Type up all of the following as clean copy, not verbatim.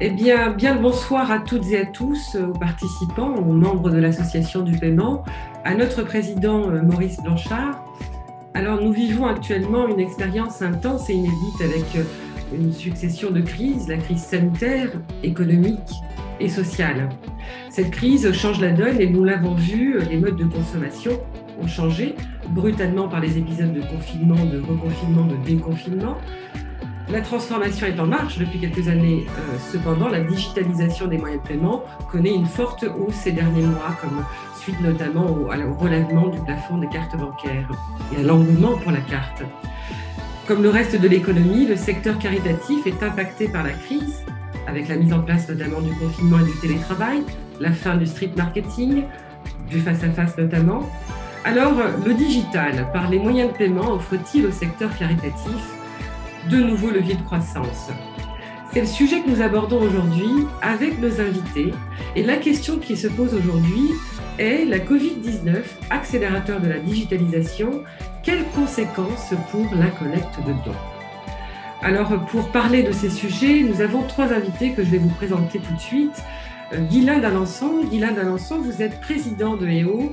Eh bien le bonsoir à toutes et à tous, aux participants, aux membres de l'association du paiement, à notre président Maurice Blanchard. Alors nous vivons actuellement une expérience intense et inédite avec une succession de crises, la crise sanitaire, économique et sociale. Cette crise change la donne et nous l'avons vu, les modes de consommation ont changé brutalement par les épisodes de confinement, de reconfinement, de déconfinement. La transformation est en marche depuis quelques années. Cependant, la digitalisation des moyens de paiement connaît une forte hausse ces derniers mois, comme suite notamment au relèvement du plafond des cartes bancaires et à l'engouement pour la carte. Comme le reste de l'économie, le secteur caritatif est impacté par la crise, avec la mise en place notamment du confinement et du télétravail, la fin du street marketing, du face-à-face notamment. Alors, le digital, par les moyens de paiement, offre-t-il au secteur caritatif de nouveaux leviers de croissance? C'est le sujet que nous abordons aujourd'hui avec nos invités. Et la question qui se pose aujourd'hui est la Covid-19, accélérateur de la digitalisation, quelles conséquences pour la collecte de dons? Alors, pour parler de ces sujets, nous avons trois invités que je vais vous présenter tout de suite. Guylain d'Alençon. Guylain d'Alençon, vous êtes président de EO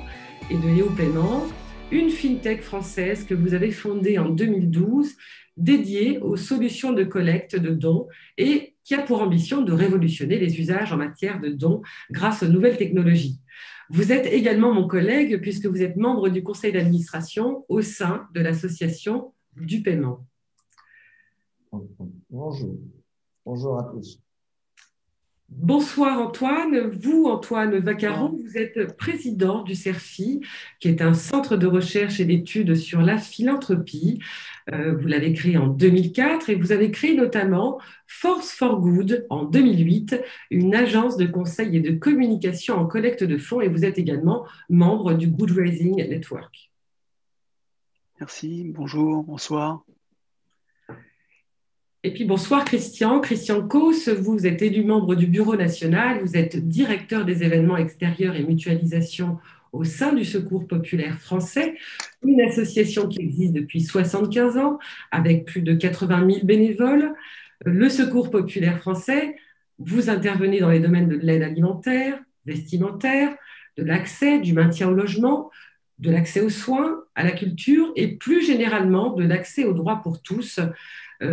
et de EO Paiement, une fintech française que vous avez fondée en 2012, dédiée aux solutions de collecte de dons et qui a pour ambition de révolutionner les usages en matière de dons grâce aux nouvelles technologies. Vous êtes également mon collègue puisque vous êtes membre du conseil d'administration au sein de l'association du paiement. Bonjour. Bonjour à tous. Bonsoir Antoine. Vous, Antoine Vaccaro, vous êtes président du CERFI, qui est un centre de recherche et d'études sur la philanthropie. Vous l'avez créé en 2004 et vous avez créé notamment Force for Good en 2008, une agence de conseil et de communication en collecte de fonds, et vous êtes également membre du Good Raising Network. Merci, bonjour, bonsoir. Et puis bonsoir Christian Causse, vous êtes élu membre du Bureau national, vous êtes directeur des événements extérieurs et mutualisation au sein du Secours populaire français, une association qui existe depuis 75 ans avec plus de 80 000 bénévoles. Le Secours populaire français, vous intervenez dans les domaines de l'aide alimentaire, vestimentaire, de l'accès, du maintien au logement, de l'accès aux soins, à la culture et plus généralement de l'accès aux droits pour tous,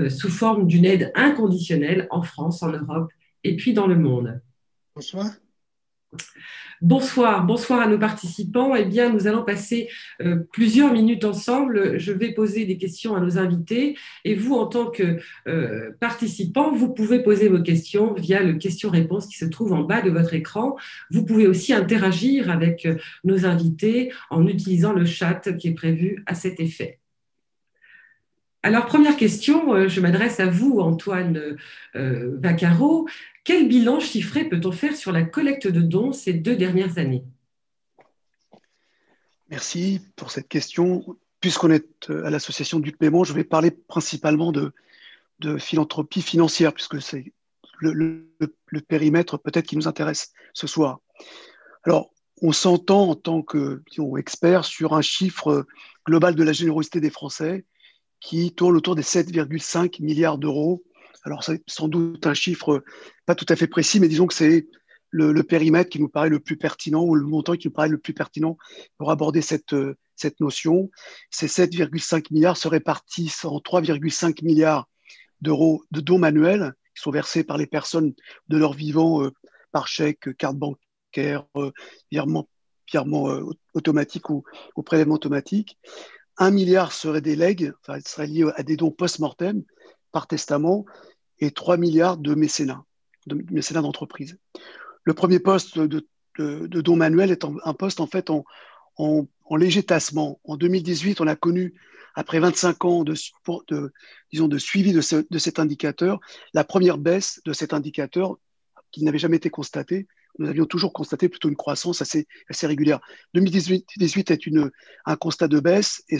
sous forme d'une aide inconditionnelle en France, en Europe et puis dans le monde. Bonsoir. Bonsoir à nos participants. Eh bien, nous allons passer plusieurs minutes ensemble. Je vais poser des questions à nos invités et vous, en tant que participants, vous pouvez poser vos questions via le question-réponse qui se trouve en bas de votre écran. Vous pouvez aussi interagir avec nos invités en utilisant le chat qui est prévu à cet effet. Alors, première question, je m'adresse à vous, Antoine Vaccaro. Quel bilan chiffré peut-on faire sur la collecte de dons ces 2 dernières années? Merci pour cette question. Puisqu'on est à l'association du paiement, je vais parler principalement de philanthropie financière, puisque c'est le périmètre peut-être qui nous intéresse ce soir. Alors, on s'entend en tant que expert sur un chiffre global de la générosité des Français qui tourne autour des 7,5 milliards d'euros. Alors, c'est sans doute un chiffre pas tout à fait précis, mais disons que c'est le périmètre qui nous paraît le plus pertinent ou le montant qui nous paraît le plus pertinent pour aborder cette notion. Ces 7,5 milliards se répartissent en 3,5 milliards d'euros de dons manuels qui sont versés par les personnes de leur vivant par chèque, carte bancaire, virement automatique ou prélèvement automatique. 1 milliard serait des legs, enfin, serait lié à des dons post-mortem par testament, et 3 milliards de mécénat d'entreprise. Le premier poste de dons manuels est un poste en fait en léger tassement. En 2018, on a connu, après 25 ans de suivi de cet indicateur, la première baisse de cet indicateur qui n'avait jamais été constatée. Nous avions toujours constaté plutôt une croissance assez régulière. 2018 est un constat de baisse et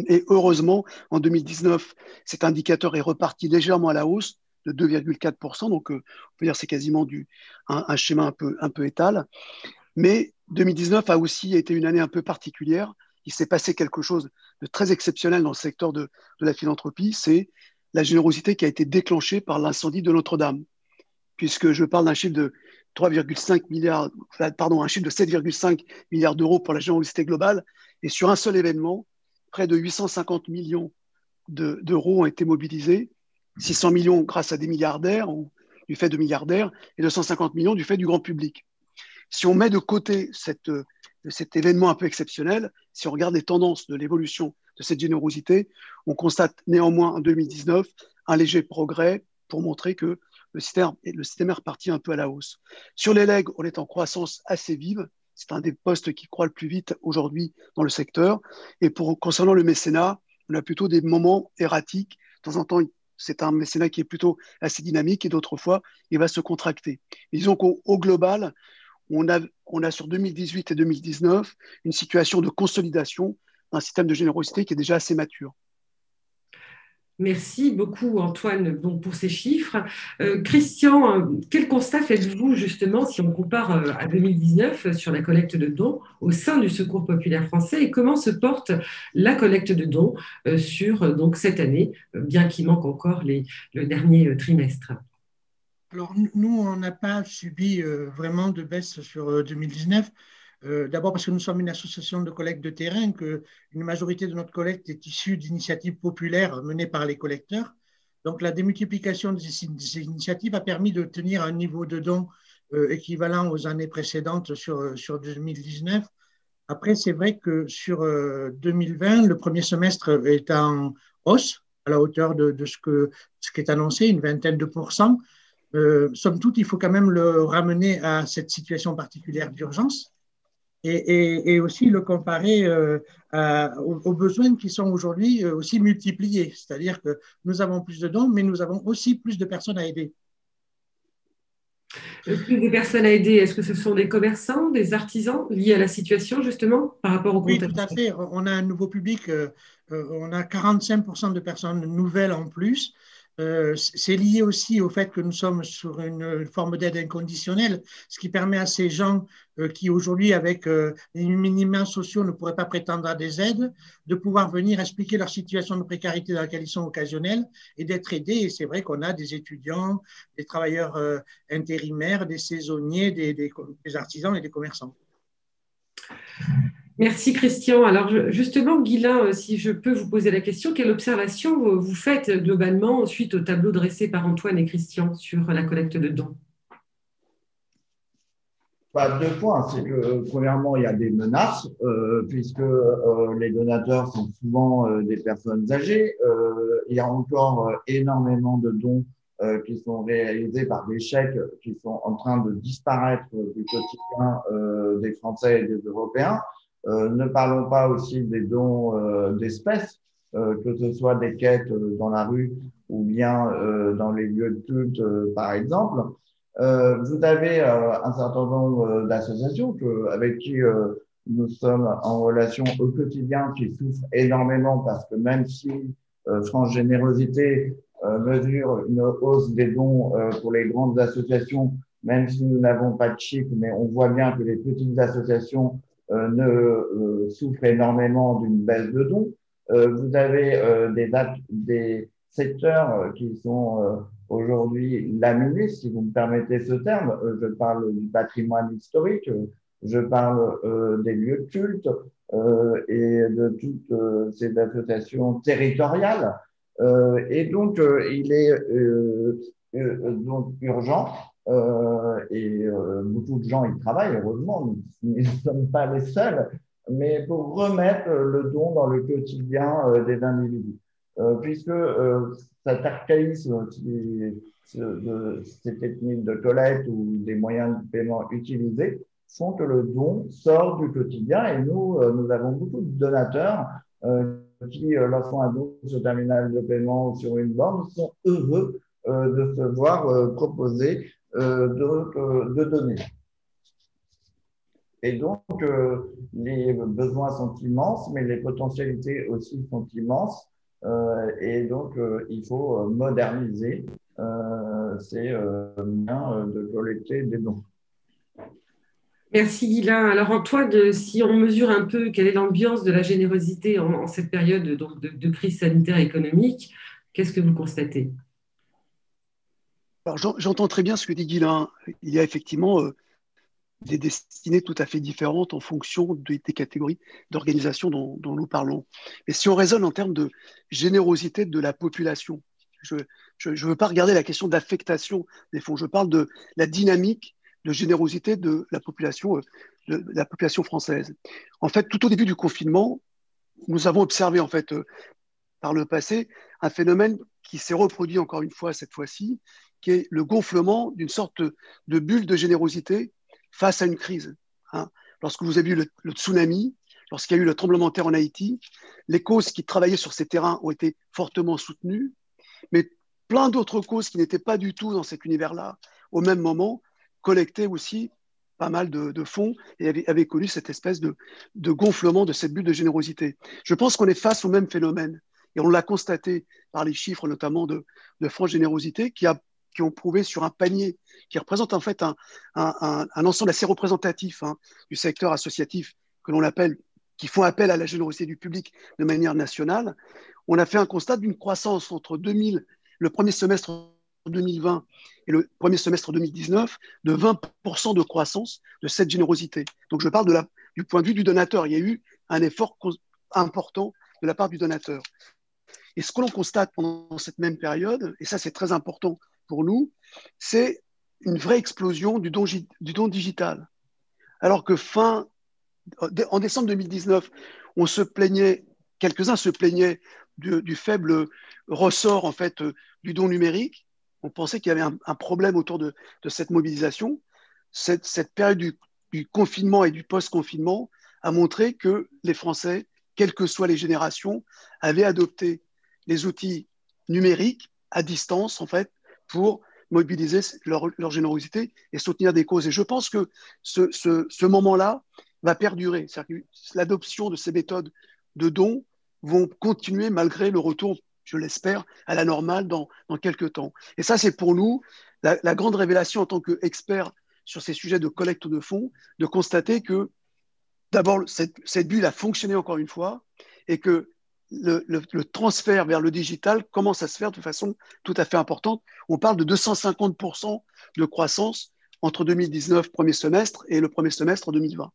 Et heureusement, en 2019, cet indicateur est reparti légèrement à la hausse de 2,4%. Donc, on peut dire que c'est quasiment un schéma un peu étal. Mais 2019 a aussi été une année un peu particulière. Il s'est passé quelque chose de très exceptionnel dans le secteur de la philanthropie. C'est la générosité qui a été déclenchée par l'incendie de Notre-Dame. Puisque je parle d'un chiffre de 3,5 milliards, pardon, un chiffre de 7,5 milliards d'euros pour la générosité globale. Et sur un seul événement, près de 850 millions d'euros ont été mobilisés, 600 millions grâce à des milliardaires ou du fait de milliardaires et 250 millions du fait du grand public. Si on met de côté cet événement un peu exceptionnel, si on regarde les tendances de l'évolution de cette générosité, on constate néanmoins en 2019 un léger progrès pour montrer que le système est reparti un peu à la hausse. Sur les legs, on est en croissance assez vive. C'est un des postes qui croît le plus vite aujourd'hui dans le secteur. Et concernant le mécénat, on a plutôt des moments erratiques. De temps en temps, c'est un mécénat qui est plutôt assez dynamique et d'autres fois, il va se contracter. Et disons qu'au global, on a sur 2018 et 2019 une situation de consolidation d'un système de générosité qui est déjà assez mature. Merci beaucoup Antoine donc, pour ces chiffres. Christian, quel constat faites-vous justement si on compare à 2019 sur la collecte de dons au sein du Secours populaire français et comment se porte la collecte de dons sur donc, cette année, bien qu'il manque encore le dernier trimestre? Alors, nous, on n'a pas subi vraiment de baisse sur 2019. D'abord parce que nous sommes une association de collecte de terrain, qu'une majorité de notre collecte est issue d'initiatives populaires menées par les collecteurs. Donc, la démultiplication de ces initiatives a permis de tenir un niveau de dons équivalent aux années précédentes sur 2019. Après, c'est vrai que sur 2020, le premier semestre est en hausse à la hauteur de ce qui est annoncé, une vingtaine de pourcents. Somme toute, il faut quand même le ramener à cette situation particulière d'urgence et aussi le comparer aux besoins qui sont aujourd'hui aussi multipliés. C'est-à-dire que nous avons plus de dons, mais nous avons aussi plus de personnes à aider. Plus de personnes à aider, est-ce que ce sont des commerçants, des artisans liés à la situation justement par rapport au Oui, contexte? tout à fait. On a un nouveau public, on a 45% de personnes nouvelles en plus. C'est lié aussi au fait que nous sommes sur une forme d'aide inconditionnelle, ce qui permet à ces gens qui aujourd'hui, avec les minima sociaux, ne pourraient pas prétendre à des aides, de pouvoir venir expliquer leur situation de précarité dans laquelle ils sont occasionnels et d'être aidés. Et c'est vrai qu'on a des étudiants, des travailleurs intérimaires, des saisonniers, des artisans et des commerçants. Merci Christian. Alors justement, Guylain, si je peux vous poser la question, quelle observation vous faites globalement suite au tableau dressé par Antoine et Christian sur la collecte de dons? Deux points. C'est que, premièrement, il y a des menaces, puisque les donateurs sont souvent des personnes âgées. Il y a encore énormément de dons qui sont réalisés par des chèques qui sont en train de disparaître du quotidien des Français et des Européens. Ne parlons pas aussi des dons d'espèces, que ce soit des quêtes dans la rue ou bien dans les lieux de culte, par exemple. Vous avez un certain nombre d'associations avec qui nous sommes en relation au quotidien qui souffrent énormément parce que même si France Générosité mesure une hausse des dons pour les grandes associations, même si nous n'avons pas de chiffres, mais on voit bien que les petites associations souffrent énormément d'une baisse de dons. Vous avez des secteurs qui sont aujourd'hui laminés, si vous me permettez ce terme. Je parle du patrimoine historique, je parle des lieux de culte et de toutes ces associations territoriales. Et donc, il est donc urgent et beaucoup de gens y travaillent, heureusement, nous ne sommes pas les seuls, mais pour remettre le don dans le quotidien des individus. Puisque cet archaïsme de ces techniques de collecte ou des moyens de paiement utilisés font que le don sort du quotidien et nous avons beaucoup de donateurs qui, lorsqu'on a un don sur le terminal de paiement ou sur une borne, sont heureux de se voir proposer de donner. Et donc, les besoins sont immenses, mais les potentialités aussi sont immenses. Et donc, il faut moderniser ces moyens de collecter des dons. Merci Guylain. Alors Antoine, si on mesure un peu quelle est l'ambiance de la générosité en cette période donc, de crise sanitaire et économique, qu'est-ce que vous constatez? Alors, j'entends très bien ce que dit Guylain. Il y a effectivement des destinées tout à fait différentes en fonction des catégories d'organisation dont nous parlons. Mais si on raisonne en termes de générosité de la population, je ne veux pas regarder la question d'affectation des fonds, je parle de la dynamique de générosité de la population française. En fait, tout au début du confinement, nous avons observé en fait par le passé un phénomène qui s'est reproduit encore une fois cette fois-ci, qui est le gonflement d'une sorte de bulle de générosité face à une crise. Hein. Lorsque vous avez eu le tsunami, lorsqu'il y a eu le tremblement de terre en Haïti, les causes qui travaillaient sur ces terrains ont été fortement soutenues, mais plein d'autres causes qui n'étaient pas du tout dans cet univers-là, au même moment, collectaient aussi pas mal de fonds et avaient connu cette espèce de gonflement de cette bulle de générosité. Je pense qu'on est face au même phénomène et on l'a constaté par les chiffres notamment de France Générosité qui ont prouvé sur un panier qui représente en fait un ensemble assez représentatif du secteur associatif que l'on appelle, qui font appel à la générosité du public de manière nationale. On a fait un constat d'une croissance entre le premier semestre 2020 et le premier semestre 2019 de 20% de croissance de cette générosité. Donc je parle du point de vue du donateur. Il y a eu un effort important de la part du donateur. Et ce que l'on constate pendant cette même période, et ça c'est très important pour nous, c'est une vraie explosion du don digital. Alors que en décembre 2019, quelques-uns se plaignaient du faible ressort en fait du don numérique. On pensait qu'il y avait un problème autour de cette mobilisation. Cette période du confinement et du post-confinement a montré que les Français, quelles que soient les générations, avaient adopté les outils numériques à distance en fait pour mobiliser leur générosité et soutenir des causes. Et je pense que ce moment-là va perdurer. C'est-à-dire que l'adoption de ces méthodes de dons vont continuer malgré le retour, je l'espère, à la normale dans quelques temps. Et ça, c'est pour nous la grande révélation en tant qu'experts sur ces sujets de collecte de fonds, de constater que d'abord, cette bulle a fonctionné encore une fois et que le transfert vers le digital commence à se faire de façon tout à fait importante. On parle de 250% de croissance entre 2019, premier semestre, et le premier semestre 2020.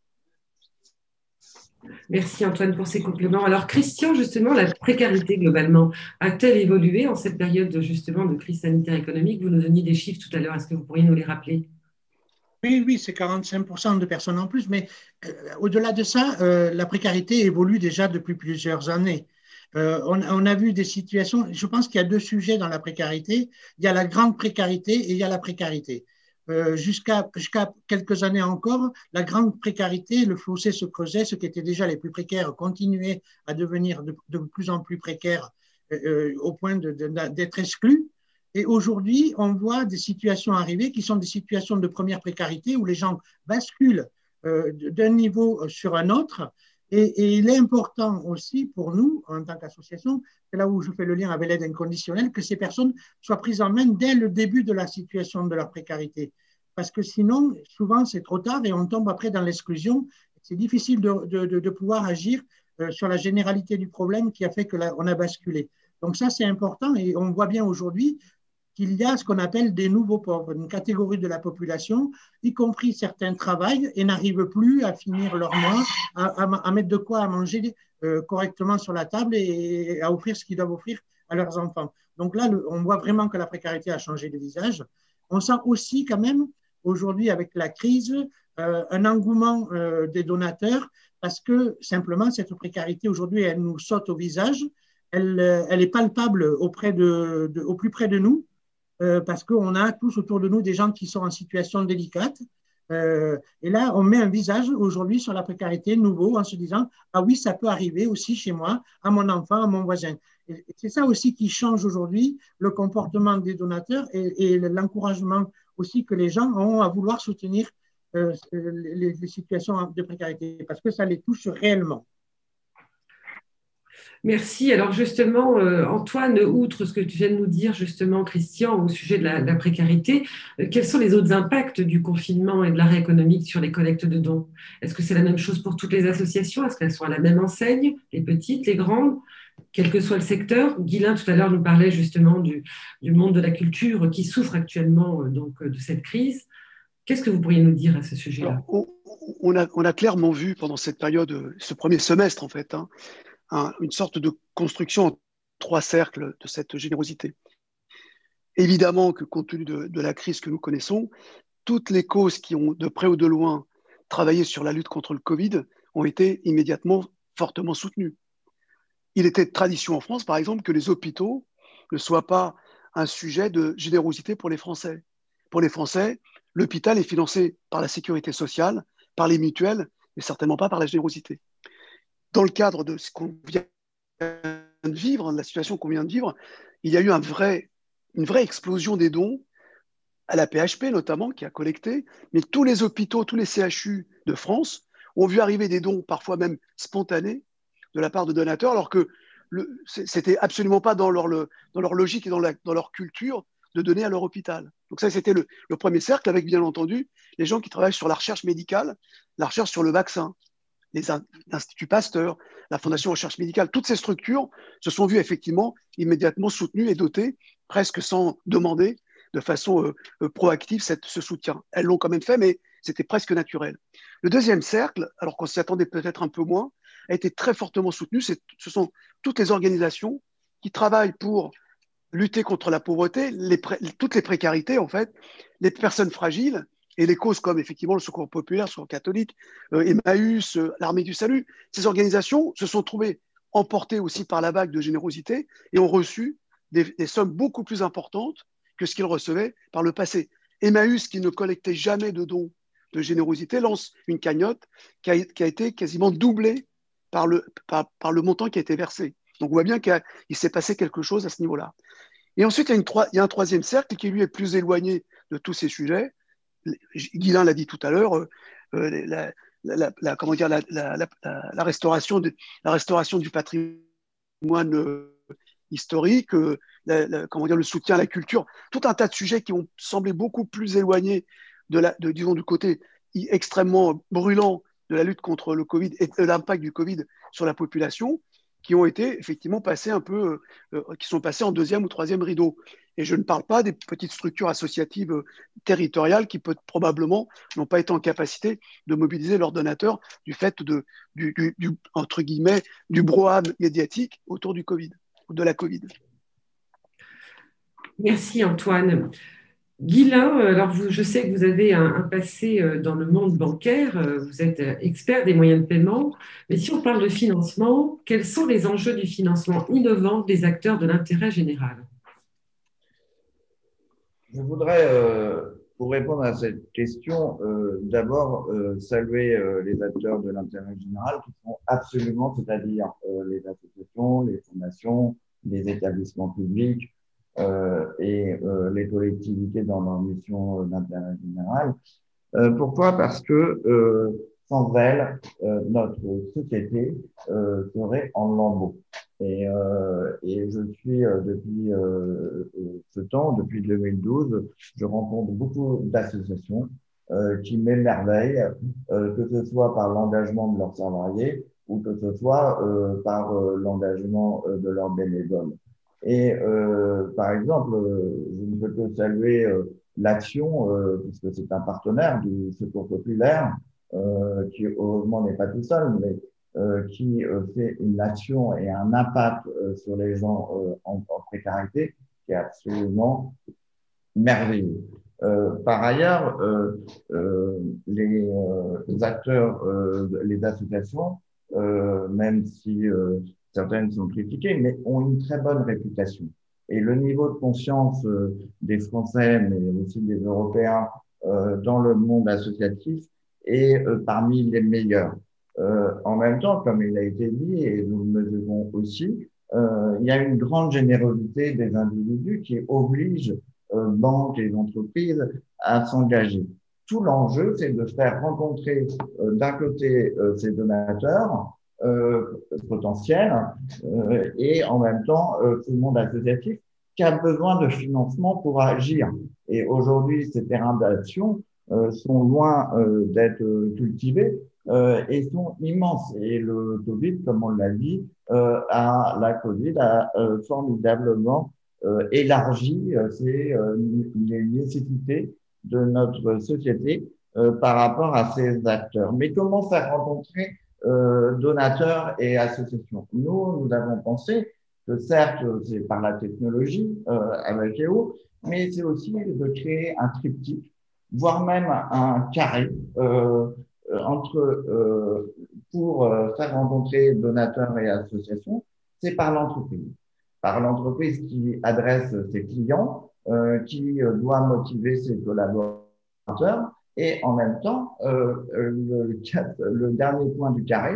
Merci Antoine pour ces compléments. Alors Christian, justement, la précarité globalement a-t-elle évolué en cette période justement de crise sanitaire économique? Vous nous donniez des chiffres tout à l'heure, est-ce que vous pourriez nous les rappeler? Oui, c'est 45% de personnes en plus, mais au-delà de ça, la précarité évolue déjà depuis plusieurs années. On a vu des situations, je pense qu'il y a deux sujets dans la précarité. Il y a la grande précarité et il y a la précarité. Jusqu'à quelques années encore, la grande précarité, le fossé se creusait, ceux qui étaient déjà les plus précaires continuaient à devenir de plus en plus précaires au point d'être exclus. Et aujourd'hui, on voit des situations arriver qui sont des situations de première précarité où les gens basculent d'un niveau sur un autre. Et il est important aussi pour nous, en tant qu'association, c'est là où je fais le lien avec l'aide inconditionnelle, que ces personnes soient prises en main dès le début de la situation de leur précarité. Parce que sinon, souvent, c'est trop tard et on tombe après dans l'exclusion. C'est difficile de pouvoir agir sur la généralité du problème qui a fait qu'on a basculé. Donc ça, c'est important et on voit bien aujourd'hui qu'il y a ce qu'on appelle des nouveaux pauvres, une catégorie de la population, y compris certains travaillent et n'arrivent plus à finir leur mois, à mettre de quoi à manger correctement sur la table et à offrir ce qu'ils doivent offrir à leurs enfants. Donc là, on voit vraiment que la précarité a changé de visage. On sent aussi quand même, aujourd'hui avec la crise, un engouement des donateurs parce que simplement, cette précarité, aujourd'hui, elle nous saute au visage, elle est palpable au plus près de nous, parce qu'on a tous autour de nous des gens qui sont en situation délicate. Et là, on met un visage aujourd'hui sur la précarité nouveau en se disant « Ah oui, ça peut arriver aussi chez moi, à mon enfant, à mon voisin ». Et c'est ça aussi qui change aujourd'hui le comportement des donateurs et l'encouragement aussi que les gens ont à vouloir soutenir les situations de précarité, parce que ça les touche réellement. Merci. Alors justement, Antoine, outre ce que tu viens de nous dire justement, Christian, au sujet de la précarité, quels sont les autres impacts du confinement et de l'arrêt économique sur les collectes de dons? Est-ce que c'est la même chose pour toutes les associations? Est-ce qu'elles sont à la même enseigne, les petites, les grandes, quel que soit le secteur? Guylain, tout à l'heure, nous parlait justement du monde de la culture qui souffre actuellement de cette crise. Qu'est-ce que vous pourriez nous dire à ce sujet-là? Alors, on a clairement vu pendant cette période, ce premier semestre en fait, une sorte de construction en trois cercles de cette générosité. Évidemment que compte tenu de la crise que nous connaissons, toutes les causes qui ont de près ou de loin travaillé sur la lutte contre le Covid ont été immédiatement fortement soutenues. Il était de tradition en France, par exemple, que les hôpitaux ne soient pas un sujet de générosité pour les Français. Pour les Français, l'hôpital est financé par la sécurité sociale, par les mutuelles, mais certainement pas par la générosité. Dans le cadre de ce qu'on vient de vivre, de la situation qu'on vient de vivre, il y a eu une vraie explosion des dons à la PHP notamment, qui a collecté, mais tous les hôpitaux, tous les CHU de France ont vu arriver des dons, parfois même spontanés, de la part de donateurs, alors que c'était absolument pas dans leur logique et dans leur culture de donner à leur hôpital. Donc ça, c'était le premier cercle, avec bien entendu les gens qui travaillent sur la recherche médicale, la recherche sur le vaccin, l'Institut Pasteur, la Fondation Recherche Médicale, toutes ces structures se sont vues effectivement immédiatement soutenues et dotées, presque sans demander, de façon proactive, ce soutien. Elles l'ont quand même fait, mais c'était presque naturel. Le deuxième cercle, alors qu'on s'y attendait peut-être un peu moins, a été très fortement soutenu. Ce sont toutes les organisations qui travaillent pour lutter contre la pauvreté, toutes les précarités, en fait, les personnes fragiles, et les causes comme effectivement le Secours populaire, le Secours catholique, Emmaüs, l'Armée du Salut. Ces organisations se sont trouvées emportées aussi par la vague de générosité et ont reçu des sommes beaucoup plus importantes que ce qu'ils recevaient par le passé. Emmaüs, qui ne collectait jamais de dons de générosité, lance une cagnotte qui a été quasiment doublée par le montant qui a été versé. Donc on voit bien qu'il s'est passé quelque chose à ce niveau-là. Et ensuite, il y a un troisième cercle qui, lui, est plus éloigné de tous ces sujets. Guylain l'a dit tout à l'heure, la restauration du patrimoine historique, le soutien à la culture, tout un tas de sujets qui ont semblé beaucoup plus éloignés disons, du côté extrêmement brûlant de la lutte contre le Covid et de l'impact du Covid sur la population, qui ont été effectivement passés qui sont passés en deuxième ou troisième rideau. Et je ne parle pas des petites structures associatives territoriales qui probablement n'ont pas été en capacité de mobiliser leurs donateurs du fait entre guillemets, du brouhaha médiatique autour du Covid, ou de la Covid. Merci Antoine. Guylain, alors je sais que vous avez un passé dans le monde bancaire, vous êtes expert des moyens de paiement, mais si on parle de financement, quels sont les enjeux du financement innovant des acteurs de l'intérêt général? Je voudrais, pour répondre à cette question, d'abord saluer les acteurs de l'intérêt général qui sont absolument, c'est-à-dire les associations, les fondations, les établissements publics et les collectivités dans leur mission d'intérêt général. Pourquoi? Parce que sans elles, notre société serait en lambeaux. Et je suis depuis ce temps, depuis 2012, je rencontre beaucoup d'associations qui m'émerveillent, que ce soit par l'engagement de leurs salariés ou que ce soit par l'engagement de leurs bénévoles. Et par exemple, je ne peux que saluer l'Action, puisque c'est un partenaire du Secours populaire, qui heureusement n'est pas tout seul, mais qui fait une action et un impact sur les gens en précarité qui est absolument merveilleux. Par ailleurs, les acteurs, les associations, même si certaines sont critiquées, mais ont une très bonne réputation. Et le niveau de conscience des Français, mais aussi des Européens dans le monde associatif est parmi les meilleurs. En même temps, comme il a été dit, et nous le mesurons aussi, il y a une grande générosité des individus qui oblige banques et entreprises à s'engager. tout l'enjeu, c'est de faire rencontrer d'un côté ces donateurs potentiels et en même temps tout le monde associatif qui a besoin de financement pour agir. Et aujourd'hui, ces terrains d'action sont loin d'être cultivés et sont immenses. Et le Covid, comme on l'a dit, la Covid a formidablement élargi les nécessités de notre société par rapport à ces acteurs. Mais comment faire rencontrer donateurs et associations? Nous avons pensé que certes, c'est par la technologie avec EO, mais c'est aussi de créer un triptyque, voire même un carré pour faire rencontrer donateurs et associations, c'est par l'entreprise. Par l'entreprise qui adresse ses clients, qui doit motiver ses collaborateurs, et en même temps, le dernier point du carré,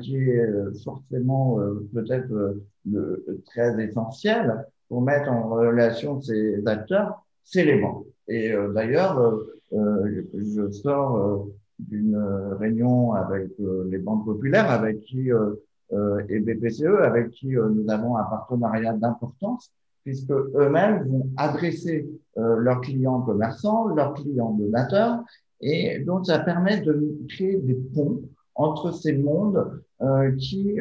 qui est forcément peut-être très essentiel pour mettre en relation ces acteurs, c'est les banques. Et d'ailleurs, je sors d'une réunion avec les banques populaires, avec qui et BPCE, avec qui nous avons un partenariat d'importance, puisque eux-mêmes vont adresser leurs clients commerçants, leurs clients donateurs, et donc ça permet de créer des ponts entre ces mondes qui,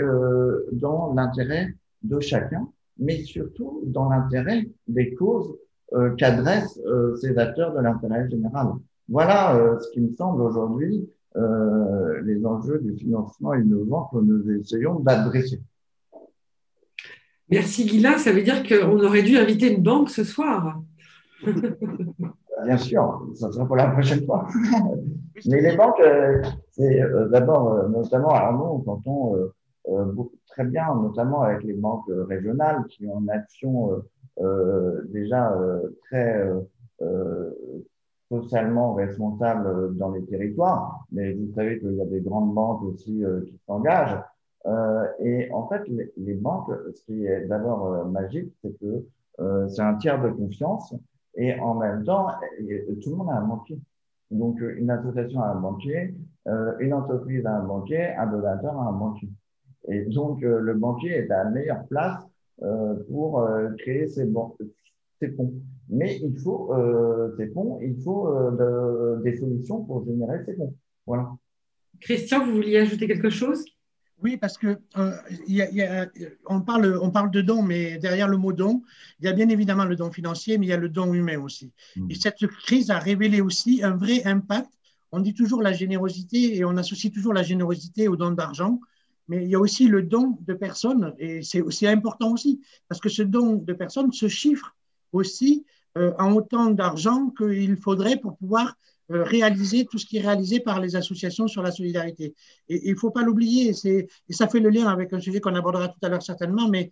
dans l'intérêt de chacun, mais surtout dans l'intérêt des causes qu'adressent ces acteurs de l'intérêt général. Voilà ce qui me semble aujourd'hui les enjeux du financement innovant que nous essayons d'adresser. Merci Guylain, ça veut dire qu'on aurait dû inviter une banque ce soir. Bien sûr, ça sera pour la prochaine fois. Mais les banques, c'est d'abord, notamment, alors nous, on entend très bien, notamment avec les banques régionales qui ont une action déjà très socialement responsable dans les territoires. Mais vous savez qu'il y a des grandes banques aussi qui s'engagent. Et en fait, les banques, ce qui est d'abord magique, c'est que c'est un tiers de confiance et en même temps, tout le monde a un banquier. Donc, une association a un banquier, une entreprise a un banquier, un donateur a un banquier. Et donc, le banquier est à la meilleure place pour créer ces ponts. Mais il faut ces ponts, il faut des solutions pour générer ces ponts. Voilà. Christian, vous vouliez ajouter quelque chose? Oui, parce que on parle de don, mais derrière le mot don, il y a bien évidemment le don financier, mais il y a le don humain aussi. Et cette crise a révélé aussi un vrai impact. On dit toujours la générosité et on associe toujours la générosité au don d'argent, mais il y a aussi le don de personnes et c'est aussi important aussi parce que ce don de personnes se chiffre aussi en autant d'argent qu'il faudrait pour pouvoir réaliser tout ce qui est réalisé par les associations sur la solidarité. Et il ne faut pas l'oublier, et ça fait le lien avec un sujet qu'on abordera tout à l'heure certainement, mais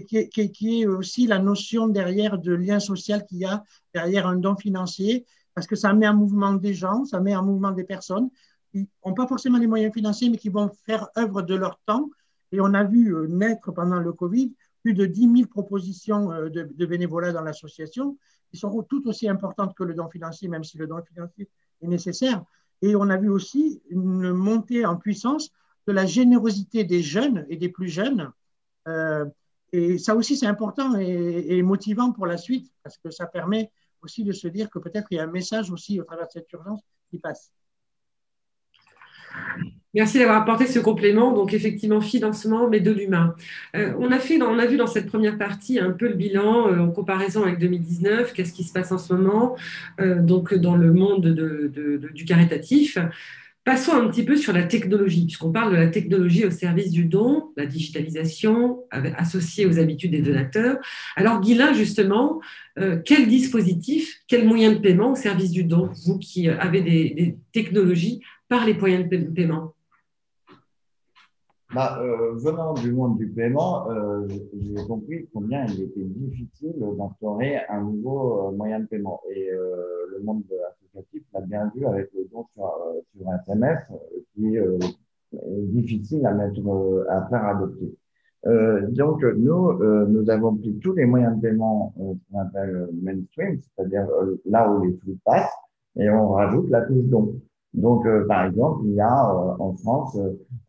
qui est aussi la notion derrière de lien social qu'il y a derrière un don financier, parce que ça met en mouvement des gens, ça met en mouvement des personnes qui n'ont pas forcément les moyens financiers, mais qui vont faire œuvre de leur temps. Et on a vu naître pendant le Covid plus de 10 000 propositions de bénévolat dans l'association, qui sont toutes aussi importantes que le don financier, même si le don financier est nécessaire. Et on a vu aussi une montée en puissance de la générosité des jeunes et des plus jeunes. Et ça aussi, c'est important et motivant pour la suite, parce que ça permet aussi de se dire que peut-être il y a un message aussi au travers de cette urgence qui passe. Merci d'avoir apporté ce complément. Donc, effectivement, financement, mais de l'humain. On a vu dans cette première partie un peu le bilan en comparaison avec 2019. Qu'est-ce qui se passe en ce moment donc dans le monde du caritatif. Passons un petit peu sur la technologie, puisqu'on parle de la technologie au service du don, la digitalisation associée aux habitudes des donateurs. Alors, Guylain, justement, quel dispositif, quels moyens de paiement au service du don, vous qui avez des technologies par les moyens de paiement? Venant du monde du paiement, j'ai compris combien il était difficile d'instaurer un nouveau moyen de paiement. Et le monde associatif l'a bien vu avec le don sur SMS, qui est difficile à faire adopter. Donc, nous avons pris tous les moyens de paiement qu'on appelle mainstream, c'est-à-dire là où les flux passent, et on rajoute la touche don. Donc, par exemple, il y a en France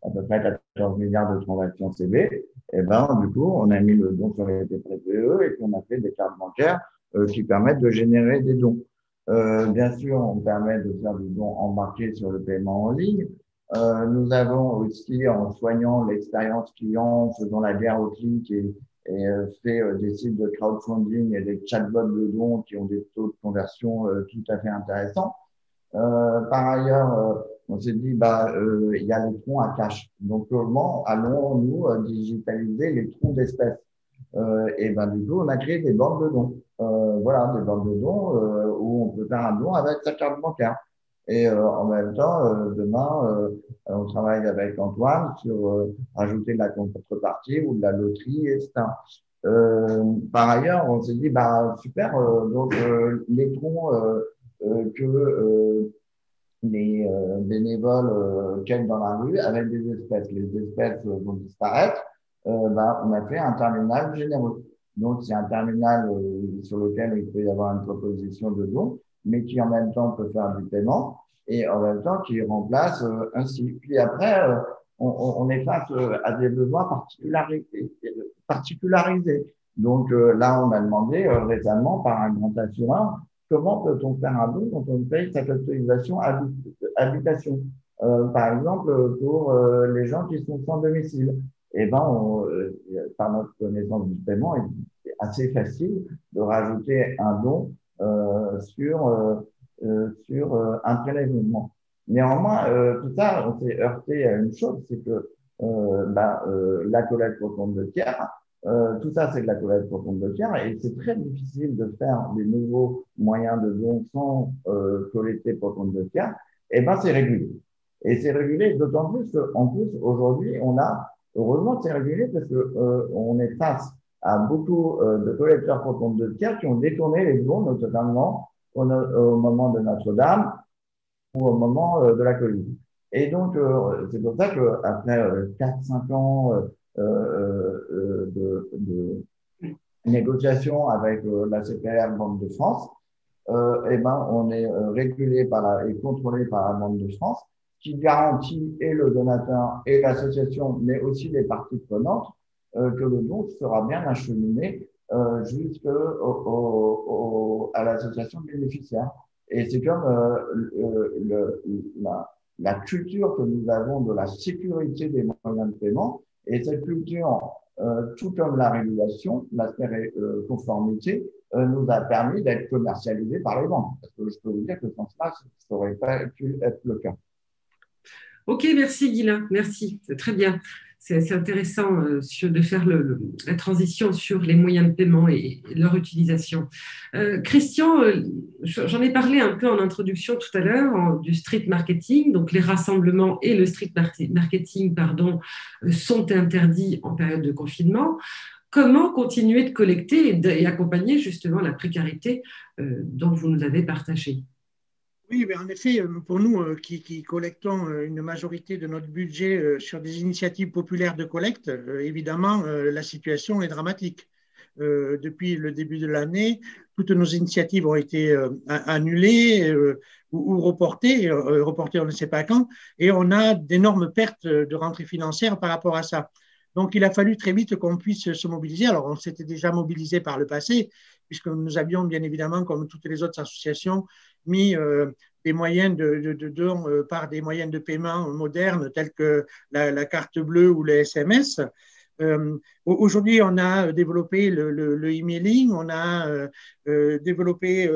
à peu près 14 milliards de transactions CB. Et ben, du coup, on a mis le don sur les TPE et puis on a fait des cartes bancaires qui permettent de générer des dons. Bien sûr, on permet de faire du don embarqué sur le paiement en ligne. Nous avons aussi, en soignant l'expérience client, en faisant la guerre au clic et fait des sites de crowdfunding et des chatbots de dons qui ont des taux de conversion tout à fait intéressants. Par ailleurs, on s'est dit, il y a les troncs à cash. Donc, comment allons-nous digitaliser les troncs d'espèces? Et ben, du coup, on a créé des banques de dons. Voilà, des banques de dons où on peut faire un don avec sa carte bancaire. Et en même temps, demain, on travaille avec Antoine sur ajouter de la contrepartie ou de la loterie, etc. Par ailleurs, on s'est dit, super, donc les troncs que les bénévoles quittent dans la rue avec des espèces. Les espèces vont disparaître. On a fait un terminal généreux. Donc, c'est un terminal sur lequel il peut y avoir une proposition de don, mais qui en même temps peut faire du paiement et en même temps qui remplace un site. Puis après, on est face à des besoins particularisés. Donc là, on a demandé récemment par un grand assureur comment peut-on faire un don quand on paye cette autorisation habitation. Par exemple, pour les gens qui sont sans domicile. Eh ben, par notre connaissance du paiement, c'est assez facile de rajouter un don sur un prélèvement. Néanmoins, tout ça, on s'est heurté à une chose, c'est que la collecte pour compte de tiers, tout ça, c'est de la collecte pour compte de tiers et c'est très difficile de faire des nouveaux moyens de don sans collecter pour compte de tiers. Eh ben, c'est régulé. Et c'est régulé d'autant plus qu'en plus, aujourd'hui, heureusement, c'est régulé parce que on est face à beaucoup de collecteurs pour compte de tiers qui ont détourné les dons, notamment au moment de Notre-Dame ou au moment de la Covid. Et donc, c'est pour ça qu'après 4-5 ans de négociations avec la CPR Banque de France, on est régulé et contrôlé par la Banque de France, qui garantit et le donateur et l'association, mais aussi les parties prenantes, que le don sera bien acheminé jusqu'à l'association bénéficiaire. Et c'est comme la culture que nous avons de la sécurité des moyens de paiement. Et cette culture, tout comme la régulation, l'aspect conformité, nous a permis d'être commercialisés par les banques. Parce que je peux vous dire que sans cela, ça n'aurait pas pu être le cas. Ok, merci Guylain, merci, c'est très bien. C'est intéressant de faire la transition sur les moyens de paiement et leur utilisation. Christian, j'en ai parlé un peu en introduction tout à l'heure du street marketing. Donc les rassemblements et le street marketing, sont interdits en période de confinement. Comment continuer de collecter et accompagner justement la précarité dont vous nous avez partagé? Oui, en effet, pour nous qui collectons une majorité de notre budget sur des initiatives populaires de collecte, évidemment, la situation est dramatique. Depuis le début de l'année, toutes nos initiatives ont été annulées ou reportées, on ne sait pas quand, et on a d'énormes pertes de rentrées financières par rapport à ça. Donc, il a fallu très vite qu'on puisse se mobiliser. Alors, on s'était déjà mobilisé par le passé, puisque nous avions bien évidemment, comme toutes les autres associations, mis des moyens de dons par des moyens de paiement modernes tels que la carte bleue ou les SMS. Aujourd'hui, on a développé le emailing, on a développé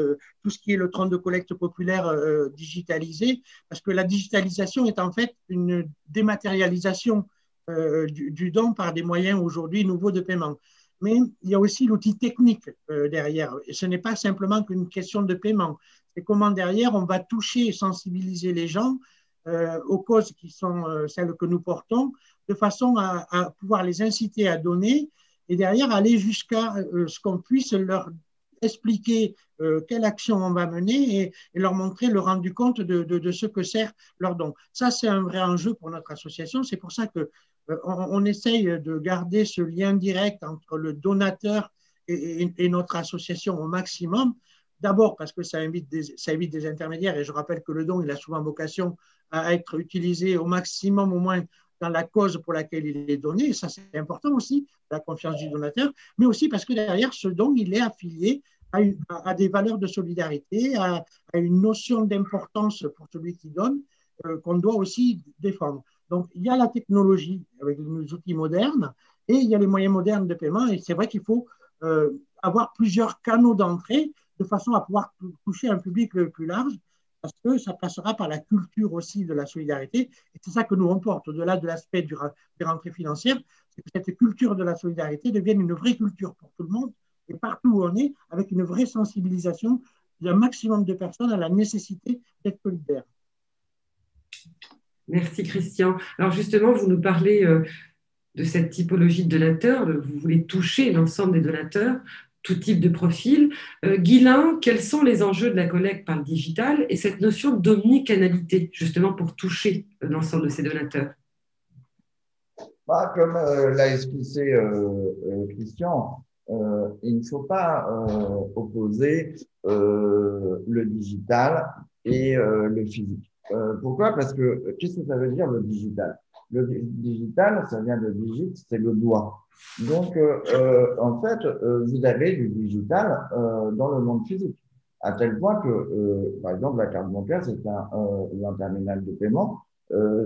tout ce qui est le tronc de collecte populaire digitalisé, parce que la digitalisation est en fait une dématérialisation du don par des moyens aujourd'hui nouveaux de paiement. Mais il y a aussi l'outil technique derrière. Et ce n'est pas simplement qu'une question de paiement. C'est comment derrière on va toucher et sensibiliser les gens aux causes qui sont celles que nous portons, de façon à pouvoir les inciter à donner et derrière aller jusqu'à ce qu'on puisse leur expliquer quelle action on va mener et leur montrer le rendu compte de ce que sert leur don. Ça, c'est un vrai enjeu pour notre association. C'est pour ça que on essaye de garder ce lien direct entre le donateur et notre association au maximum D'abord parce que ça évite des intermédiaires, et je rappelle que le don, il a souvent vocation à être utilisé au maximum, au moins dans la cause pour laquelle il est donné, et ça c'est important aussi, la confiance du donateur, mais aussi parce que derrière ce don, il est affilié à des valeurs de solidarité, à une notion d'importance pour celui qui donne, qu'on doit aussi défendre. Donc, il y a la technologie avec les outils modernes et il y a les moyens modernes de paiement. Et c'est vrai qu'il faut avoir plusieurs canaux d'entrée de façon à pouvoir toucher un public le plus large, parce que ça passera par la culture aussi de la solidarité. Et c'est ça que nous on porte, au-delà de l'aspect des rentrées financières, c'est que cette culture de la solidarité devienne une vraie culture pour tout le monde, et partout où on est, avec une vraie sensibilisation d'un maximum de personnes à la nécessité d'être solidaire. Merci Christian. Alors justement, vous nous parlez de cette typologie de donateurs, vous voulez toucher l'ensemble des donateurs, tout type de profil. Guylain, quels sont les enjeux de la collecte par le digital et cette notion d'omnicanalité, justement pour toucher l'ensemble de ces donateurs? Comme l'a expliqué Christian, il ne faut pas opposer le digital et le physique. Pourquoi? Parce que qu'est-ce que ça veut dire le digital? Le digital, ça vient de digit, c'est le doigt. Donc, en fait, vous avez du digital dans le monde physique, à tel point que, par exemple, la carte bancaire, c'est un terminal de paiement,